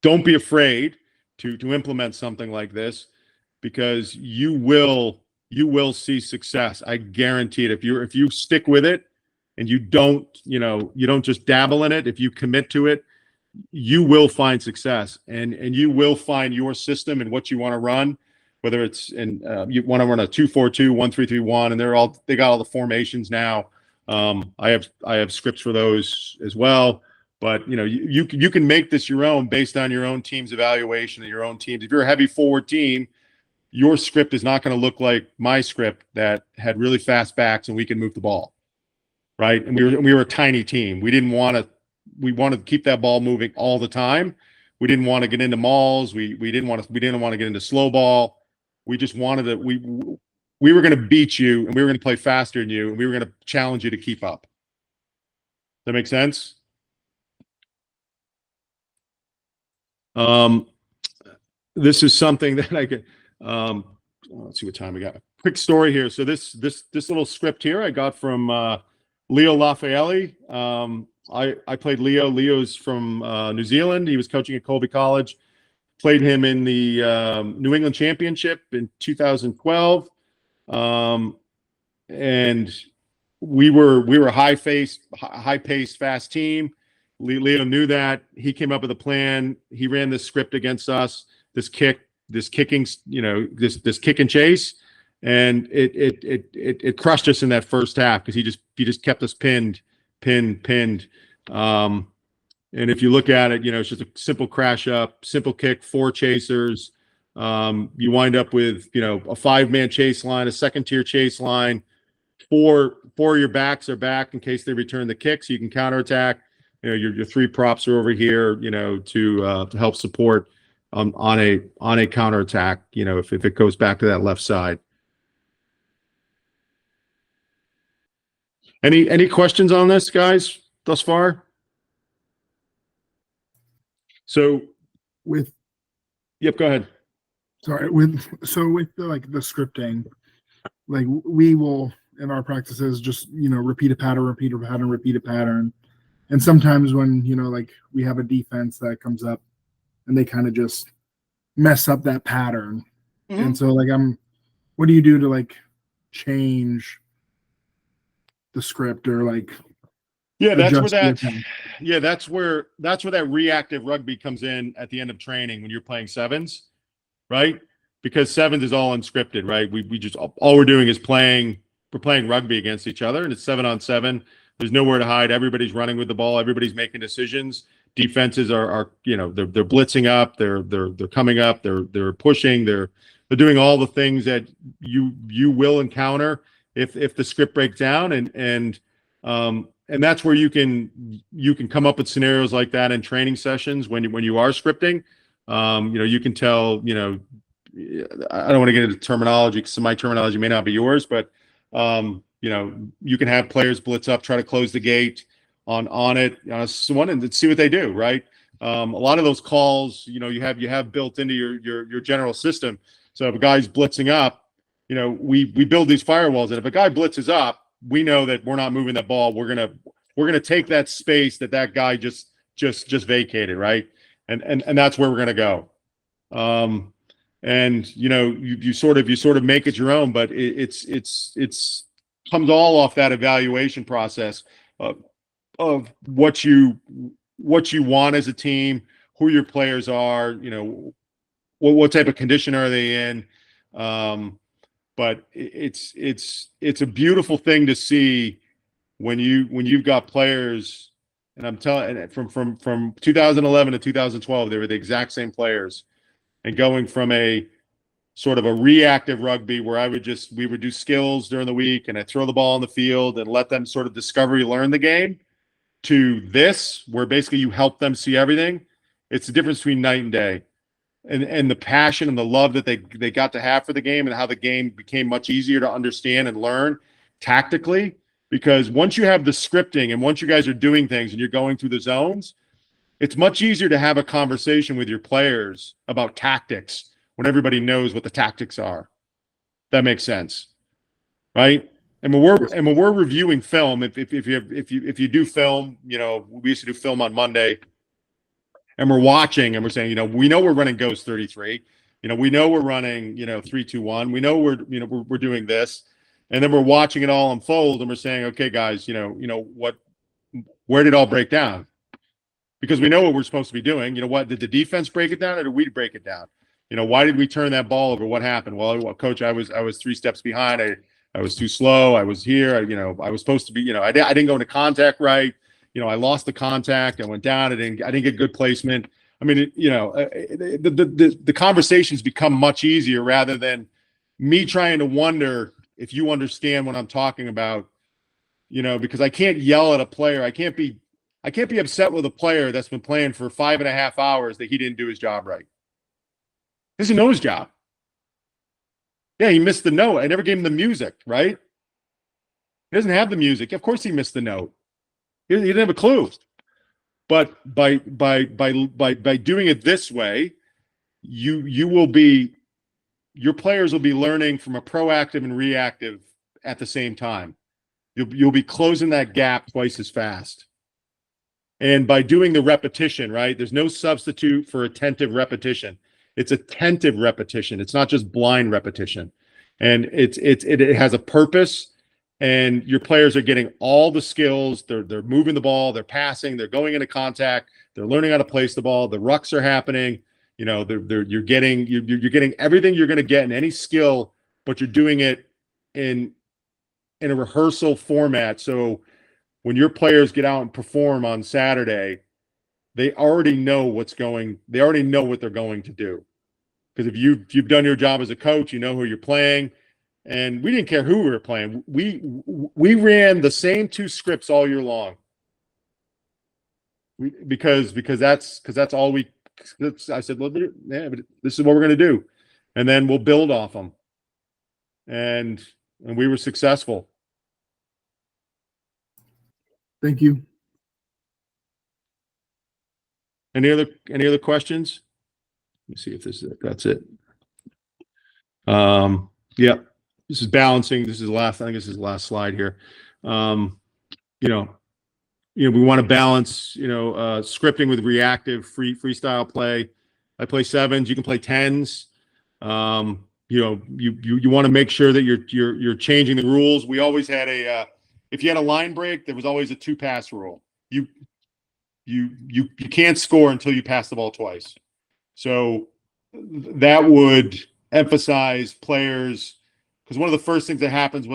don't be afraid to implement something like this, because you will see success. I guarantee it. If you stick with it and you don't just dabble in it, if you commit to it, you will find success, and you will find your system and what you want to run, whether it's you want to run a 2-4-2, 1-3-3-1, and they got all the formations now. I have scripts for those as well. But you can make this your own based on your own team's evaluation and your own teams. If you're a heavy forward team, your script is not going to look like my script that had really fast backs and we can move the ball, right? And we were a tiny team. We wanted to keep that ball moving all the time. We didn't want to get into mauls. We didn't want to get into slow ball. We just wanted to. We were going to beat you, and we were going to play faster than you, and we were going to challenge you to keep up. Does that make sense? This is something that I could. Let's see what time we got. Quick story here. So this little script here I got from Leo Lafayette. I played Leo. Leo's from New Zealand. He was coaching at Colby College. Played him in the New England Championship in 2012. And we were a high-paced, fast team. Leo knew that. He came up with a plan. He ran this script against us. This kick and chase, and it crushed us in that first half because he just kept us pinned. And if you look at it, it's just a simple crash up, simple kick, 4 chasers. You wind up with a 5-man chase line, a second-tier chase line. 4 of your backs are back in case they return the kick, so you can counterattack. Your 3 props are over here, to help support on a counterattack. If it goes back to that left side. Any questions on this, guys, thus far? So yep, go ahead. Sorry, with the scripting, like we will in our practices just repeat a pattern. And sometimes when we have a defense that comes up and they kind of just mess up that pattern. Mm-hmm. And so what do you do to change the script or Yeah, that's where adjust the that. attack. Yeah, that's where that reactive rugby comes in at the end of training when you're playing sevens, right? Because sevens is all unscripted, right? We just all we're doing is playing. We're playing rugby against each other, and it's 7-on-7. There's nowhere to hide. Everybody's running with the ball. Everybody's making decisions. Defenses are they're blitzing up. They're coming up. They're pushing. They're doing all the things that you will encounter if the script breaks down, and that's where you can come up with scenarios like that in training sessions when you are scripting. You can tell. I don't want to get into terminology because my terminology may not be yours, but you can have players blitz up, try to close the gate on it, one, and see what they do. Right. A lot of those calls, you have built into your general system. So if a guy's blitzing up, we build these firewalls, and if a guy blitzes up, we know that we're not moving that ball. We're gonna take that space that guy just vacated, right? And that's where we're gonna go. And you sort of make it your own, but it's comes all off that evaluation process of what you want as a team, who your players are, what type of condition are they in. But it's a beautiful thing to see when you've got players, and I'm telling, from 2011 to 2012, they were the exact same players, and going from a sort of a reactive rugby where we would do skills during the week and I'd throw the ball on the field and let them sort of learn the game, to this where basically you help them see everything. It's the difference between night and day. And the passion and the love that they got to have for the game, and how the game became much easier to understand and learn tactically. Because once you have the scripting and once you guys are doing things and you're going through the zones, it's much easier to have a conversation with your players about tactics when everybody knows what the tactics are. That makes sense, right? And when we're reviewing film, if you do film, we used to do film on Monday. And we're watching and we're saying, we know we're running Ghost 33. We know we're running, 3-2-1. We know we're doing this. And then we're watching it all unfold and we're saying, okay, guys, where did it all break down? Because we know what we're supposed to be doing. What did the defense break it down, or did we break it down? Why did we turn that ball over? What happened? Well, coach, I was 3 steps behind. I was too slow. I was here. I was supposed to be, I didn't go into contact right. I lost the contact. I went down. I didn't get good placement. I mean, the conversations become much easier rather than me trying to wonder if you understand what I'm talking about. Because I can't yell at a player. I can't be upset with a player that's been playing for 5.5 hours that he didn't do his job right. He doesn't know his job. Yeah, he missed the note. I never gave him the music, right? He doesn't have the music. Of course he missed the note. He didn't have a clue. But by doing it this way, your players will be learning from a proactive and reactive at the same time. You'll be closing that gap twice as fast. And by doing the repetition, right? There's no substitute for attentive repetition. It's attentive repetition. It's not just blind repetition. And it has a purpose. And your players are getting all the skills. They're moving the ball. They're passing. They're going into contact. They're learning how to place the ball. The rucks are happening. You're getting everything you're going to get in any skill, but you're doing it in a rehearsal format. So when your players get out and perform on Saturday, they already know what they're going to do. Because if you've done your job as a coach, you know who you're playing. And we didn't care who we were playing. We ran the same 2 scripts all year long. Because that's all we. I said, well, yeah, but this is what we're going to do, and then we'll build off them. And we were successful. Thank you. Any other questions? Let me see if that's it. Yeah. This is balancing. This is the last. I think this is the last slide here. We want to balance. Scripting with reactive, freestyle play. I play sevens. You can play tens. You want to make sure that you're changing the rules. We always had if you had a line break, there was always a 2-pass rule. You can't score until you pass the ball twice. So that would emphasize players, because one of the first things that happens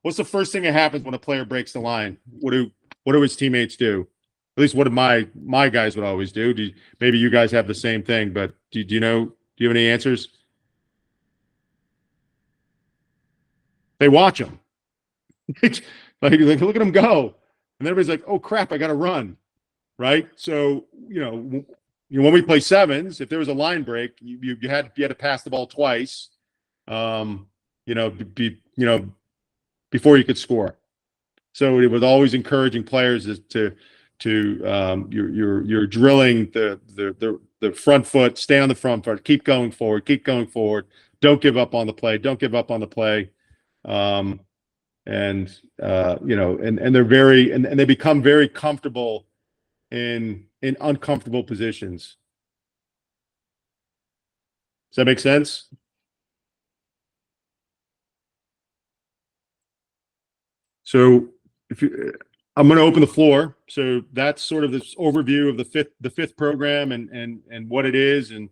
what's the first thing that happens when a player breaks the line? What do his teammates do? At least what did my guys would always do. Maybe you guys have the same thing, but do you know? Do you have any answers? They watch them. like look at them go, and everybody's like, "Oh crap, I got to run." Right? So when we play sevens, if there was a line break, you had to pass the ball twice, before you could score. So it was always encouraging players you're drilling the front foot, stay on the front foot, keep going forward, don't give up on the play, and they're and they become very comfortable in uncomfortable positions. Does that make sense? So I'm going to open the floor. So that's sort of this overview of the fifth program and what it is and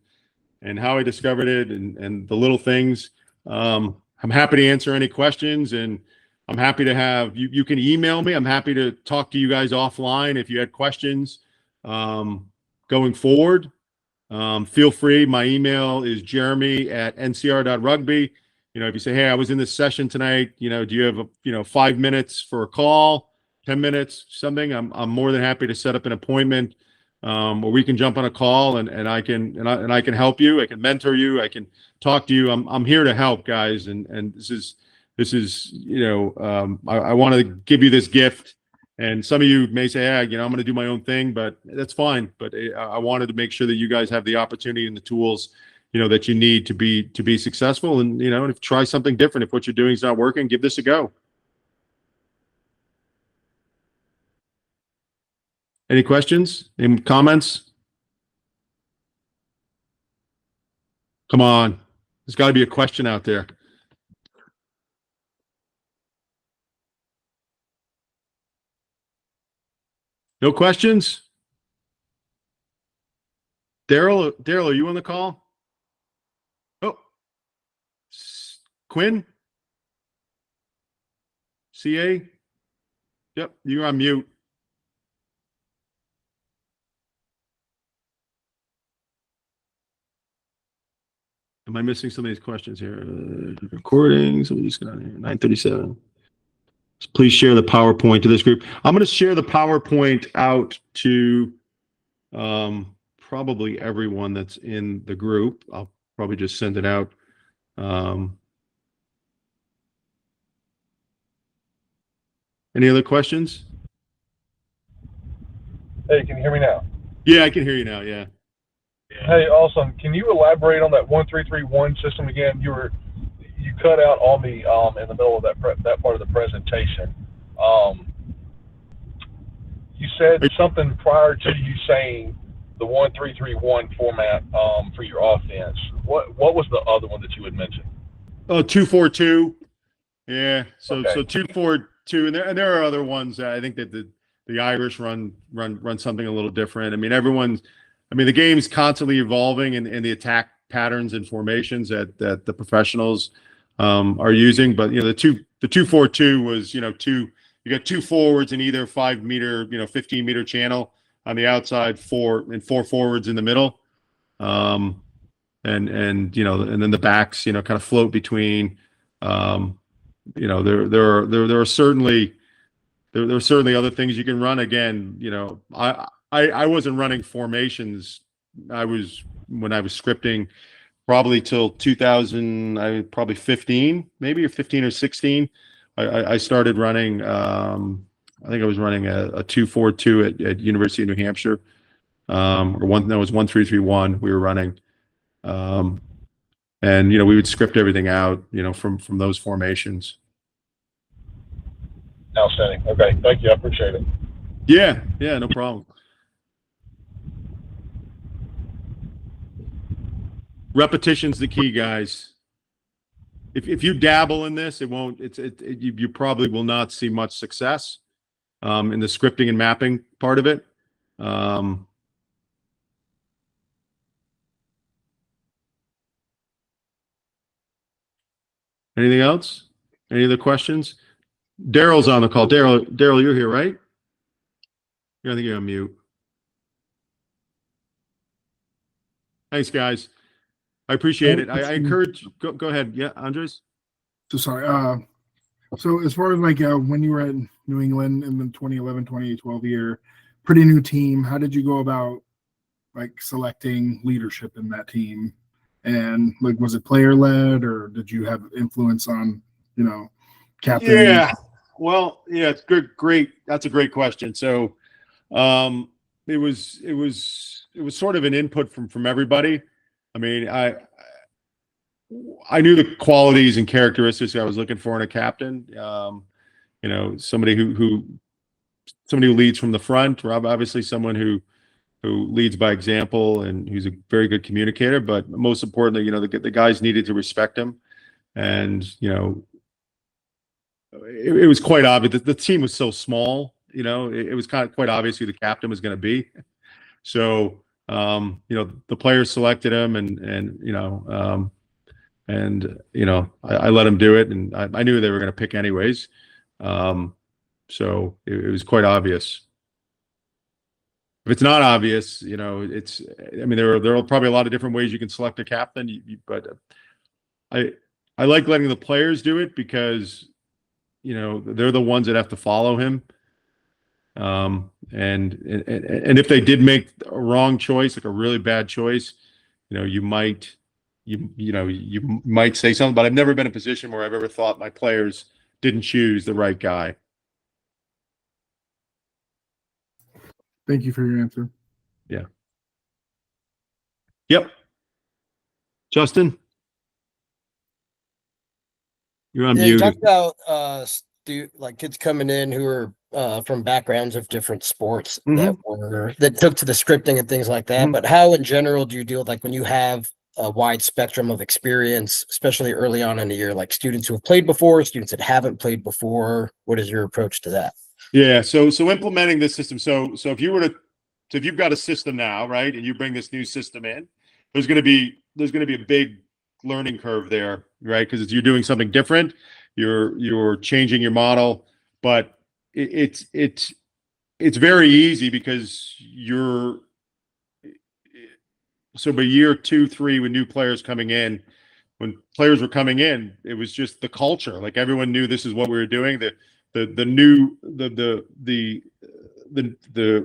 how I discovered it and the little things. I'm happy to answer any questions, and I'm happy to have you can email me. I'm happy to talk to you guys offline if you had questions going forward. Feel free. My email is jeremy@ncr.rugby. If you say, "Hey, I was in this session tonight, do you have 5 minutes for a call, 10 minutes, something?" I'm more than happy to set up an appointment where we can jump on a call and I can help you. I can mentor you. I can talk to you. I'm here to help, guys. And this is I want to give you this gift. And some of you may say, I'm going to do my own thing, but that's fine. But I wanted to make sure that you guys have the opportunity and the tools, that you need to be successful. And, if try something different. If what you're doing is not working, give this a go. Any questions? Any comments? Come on. There's got to be a question out there. No questions? Daryl, are you on the call? Oh, Quinn? CA? Yep, you're on mute. Am I missing some of these questions here? Recording, some of these got here. 9:37. Please share the PowerPoint to this group. I'm going to share the PowerPoint out to probably everyone that's in the group. I'll probably just send it out. Any other questions? Hey, can you hear me now? Yeah, I can hear you now. Yeah. Hey, awesome. Can you elaborate on that 1331 system again? You cut out on me in the middle of that part of the presentation. You said something prior to you saying the 1331 format for your offense. What was the other one that you had mentioned? Oh, 242. Yeah. So Okay. So 242, and there are other ones. I think that the Irish run something a little different. The game's constantly evolving and the attack patterns and formations that the professionals are using. But the 242 was you got two forwards in either 5 meter 15 meter channel on the outside, four forwards in the middle, and then the backs kind of float between. There are certainly other things you can run. Again, I wasn't running formations. When I was scripting probably till 2000, probably 15, maybe, or 15 or 16. I started running. I think I was running a 242 at University of New Hampshire, or it was 1331. We were running, and we would script everything out, from those formations. Outstanding. Okay, thank you. I appreciate it. Yeah, no problem. Repetition's the key, guys. if you dabble in this, it won't. You probably will not see much success in the scripting and mapping part of it. Anything else? Any other questions? Daryl's on the call. Daryl, you're here, right? I think you're on mute. Thanks, guys. I appreciate it. I encourage. Go ahead. Yeah, Andres. So sorry. So as far as like when you were at New England in the 2011, 2012 year, pretty new team. How did you go about like selecting leadership in that team? And like, was it player led, or did you have influence on, captain? Yeah. Well, yeah, it's good. Great. That's a great question. So, it was sort of an input from everybody. I mean, I knew the qualities and characteristics I was looking for in a captain. Somebody who leads from the front. Rob, obviously, someone who leads by example and who's a very good communicator. But most importantly, the guys needed to respect him, and it was quite obvious that the team was so small. It was kind of quite obvious who the captain was going to be. So, the players selected him, I let him do it, and I knew they were going to pick anyways. So it was quite obvious. If it's not obvious, there are probably a lot of different ways you can select a captain, but I like letting the players do it because, they're the ones that have to follow him. And if they did make a wrong choice, like a really bad choice, you might say something, but I've never been in a position where I've ever thought my players didn't choose the right guy. Thank you for your answer. Yeah. Yep. Justin? You're on Yeah, mute. you talked about kids coming in who are from backgrounds of different sports that took to the scripting and things like that. But how in general do you deal with like when you have a wide spectrum of experience, especially early on in the year, like students who have played before, students that haven't played before? What is your approach to that? Yeah, so implementing this system. So if you've got a system now, right, and you bring this new system in, there's going to be a big learning curve there, right? Because you're doing something different, you're changing your model, but it's very easy because by year 2, 3, with new players coming in, when players were coming in, it was just the culture. Like everyone knew this is what we were doing. The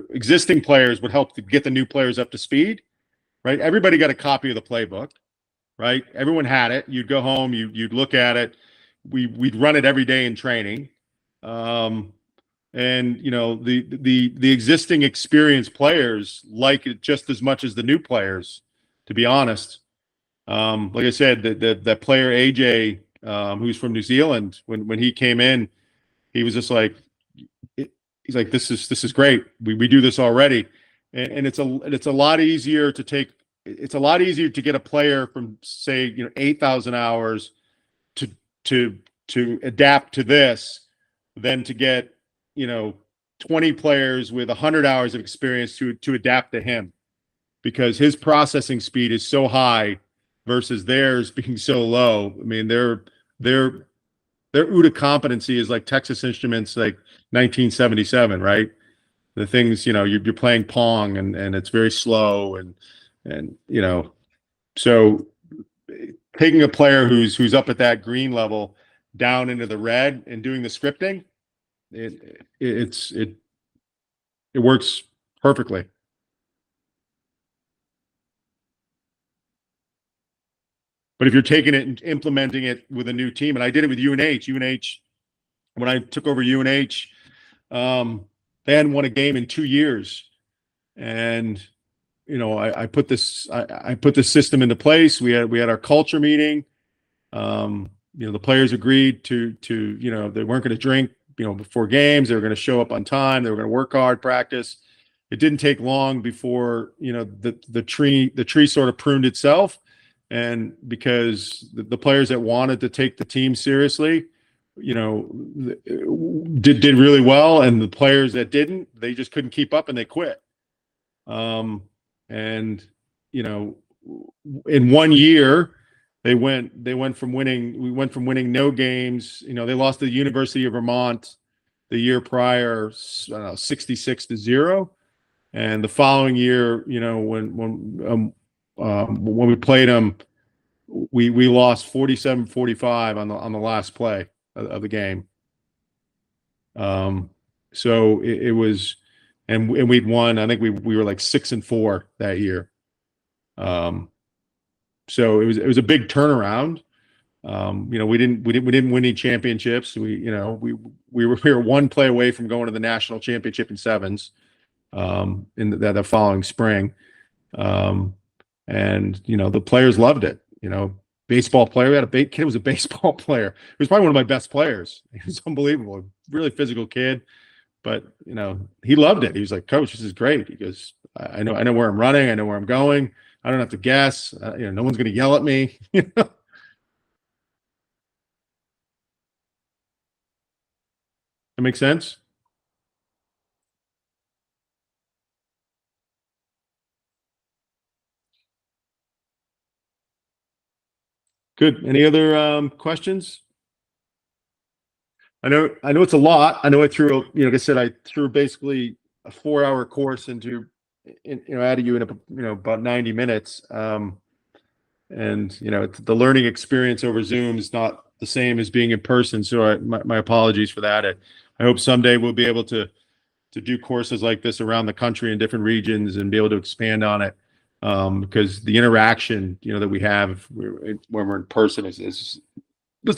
existing players would help to get the new players up to speed, right? Everybody got a copy of the playbook, right? Everyone had it. You'd go home, you'd look at it. We'd run it every day in training. And the existing experienced players like it just as much as the new players, to be honest. Like I said, that player AJ, who's from New Zealand, when he came in, he was just like, he's like, this is great. We do this already, and it's a lot easier to take. It's a lot easier to get a player from, say, 8,000 hours to adapt to this than to get 20 players with 100 hours of experience to adapt to him, because his processing speed is so high versus theirs being so low. I mean, their OODA competency is like Texas Instruments, like 1977, right? The things, you're playing Pong and it's very slow and so taking a player who's up at that green level down into the red and doing the scripting, it works perfectly. But if you're taking it and implementing it with a new team, and I did it with UNH, when I took over UNH, they hadn't won a game in 2 years, and I put this system into place. We had our culture meeting. The players agreed to they weren't going to drink before games. They were going to show up on time. They were going to work hard, practice. It didn't take long before the tree sort of pruned itself, and because the players that wanted to take the team seriously, did really well, and the players that didn't, they just couldn't keep up and they quit. And in 1 year, we went from winning no games. They lost to the University of Vermont the year prior, 66-0, and the following year, when we played them, we lost 47-45 on the last play of the game. So it was, and we'd won. I think we were like 6-4 that year. So it was a big turnaround. We didn't win any championships. We were one play away from going to the national championship in sevens, in the following spring. And the players loved it. Baseball player. We had a kid who was a baseball player. He was probably one of my best players. He was unbelievable. Really physical kid, but he loved it. He was like, "Coach, this is great." He goes, I know where I'm running. I know where I'm going. I don't have to guess. No one's going to yell at me. That makes sense? Good. Any other questions? I know it's a lot. I know I threw, like I said, I threw basically a 4-hour course out of you in about 90 minutes. And the learning experience over Zoom is not the same as being in person. So my apologies for that. I hope someday we'll be able to do courses like this around the country in different regions and be able to expand on it. Because the interaction, that we have when we're in person it's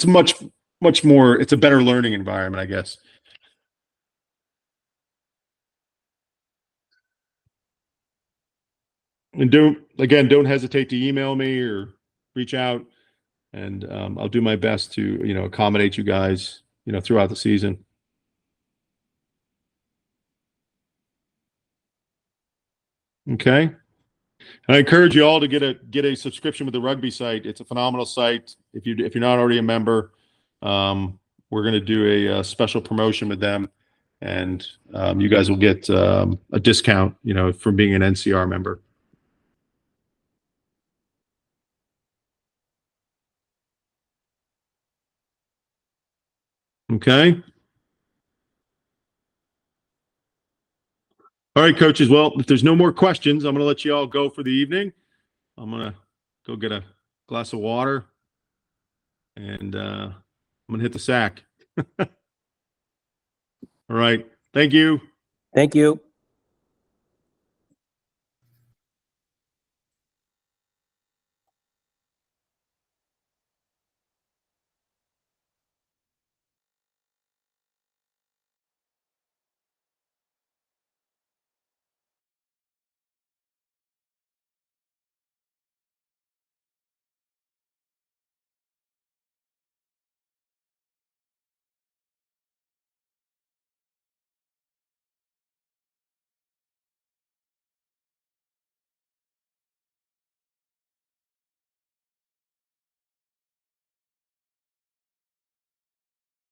much more. It's a better learning environment, I guess. And don't hesitate to email me or reach out, and I'll do my best to accommodate you guys throughout the season. Okay. And I encourage you all to get a subscription with the rugby site. It's a phenomenal site. If you're not already a member, we're going to do a special promotion with them, and you guys will get a discount, from being an NCR member. Okay. All right, coaches. Well, if there's no more questions, I'm going to let you all go for the evening. I'm going to go get a glass of water, and I'm going to hit the sack. All right. Thank you. Thank you.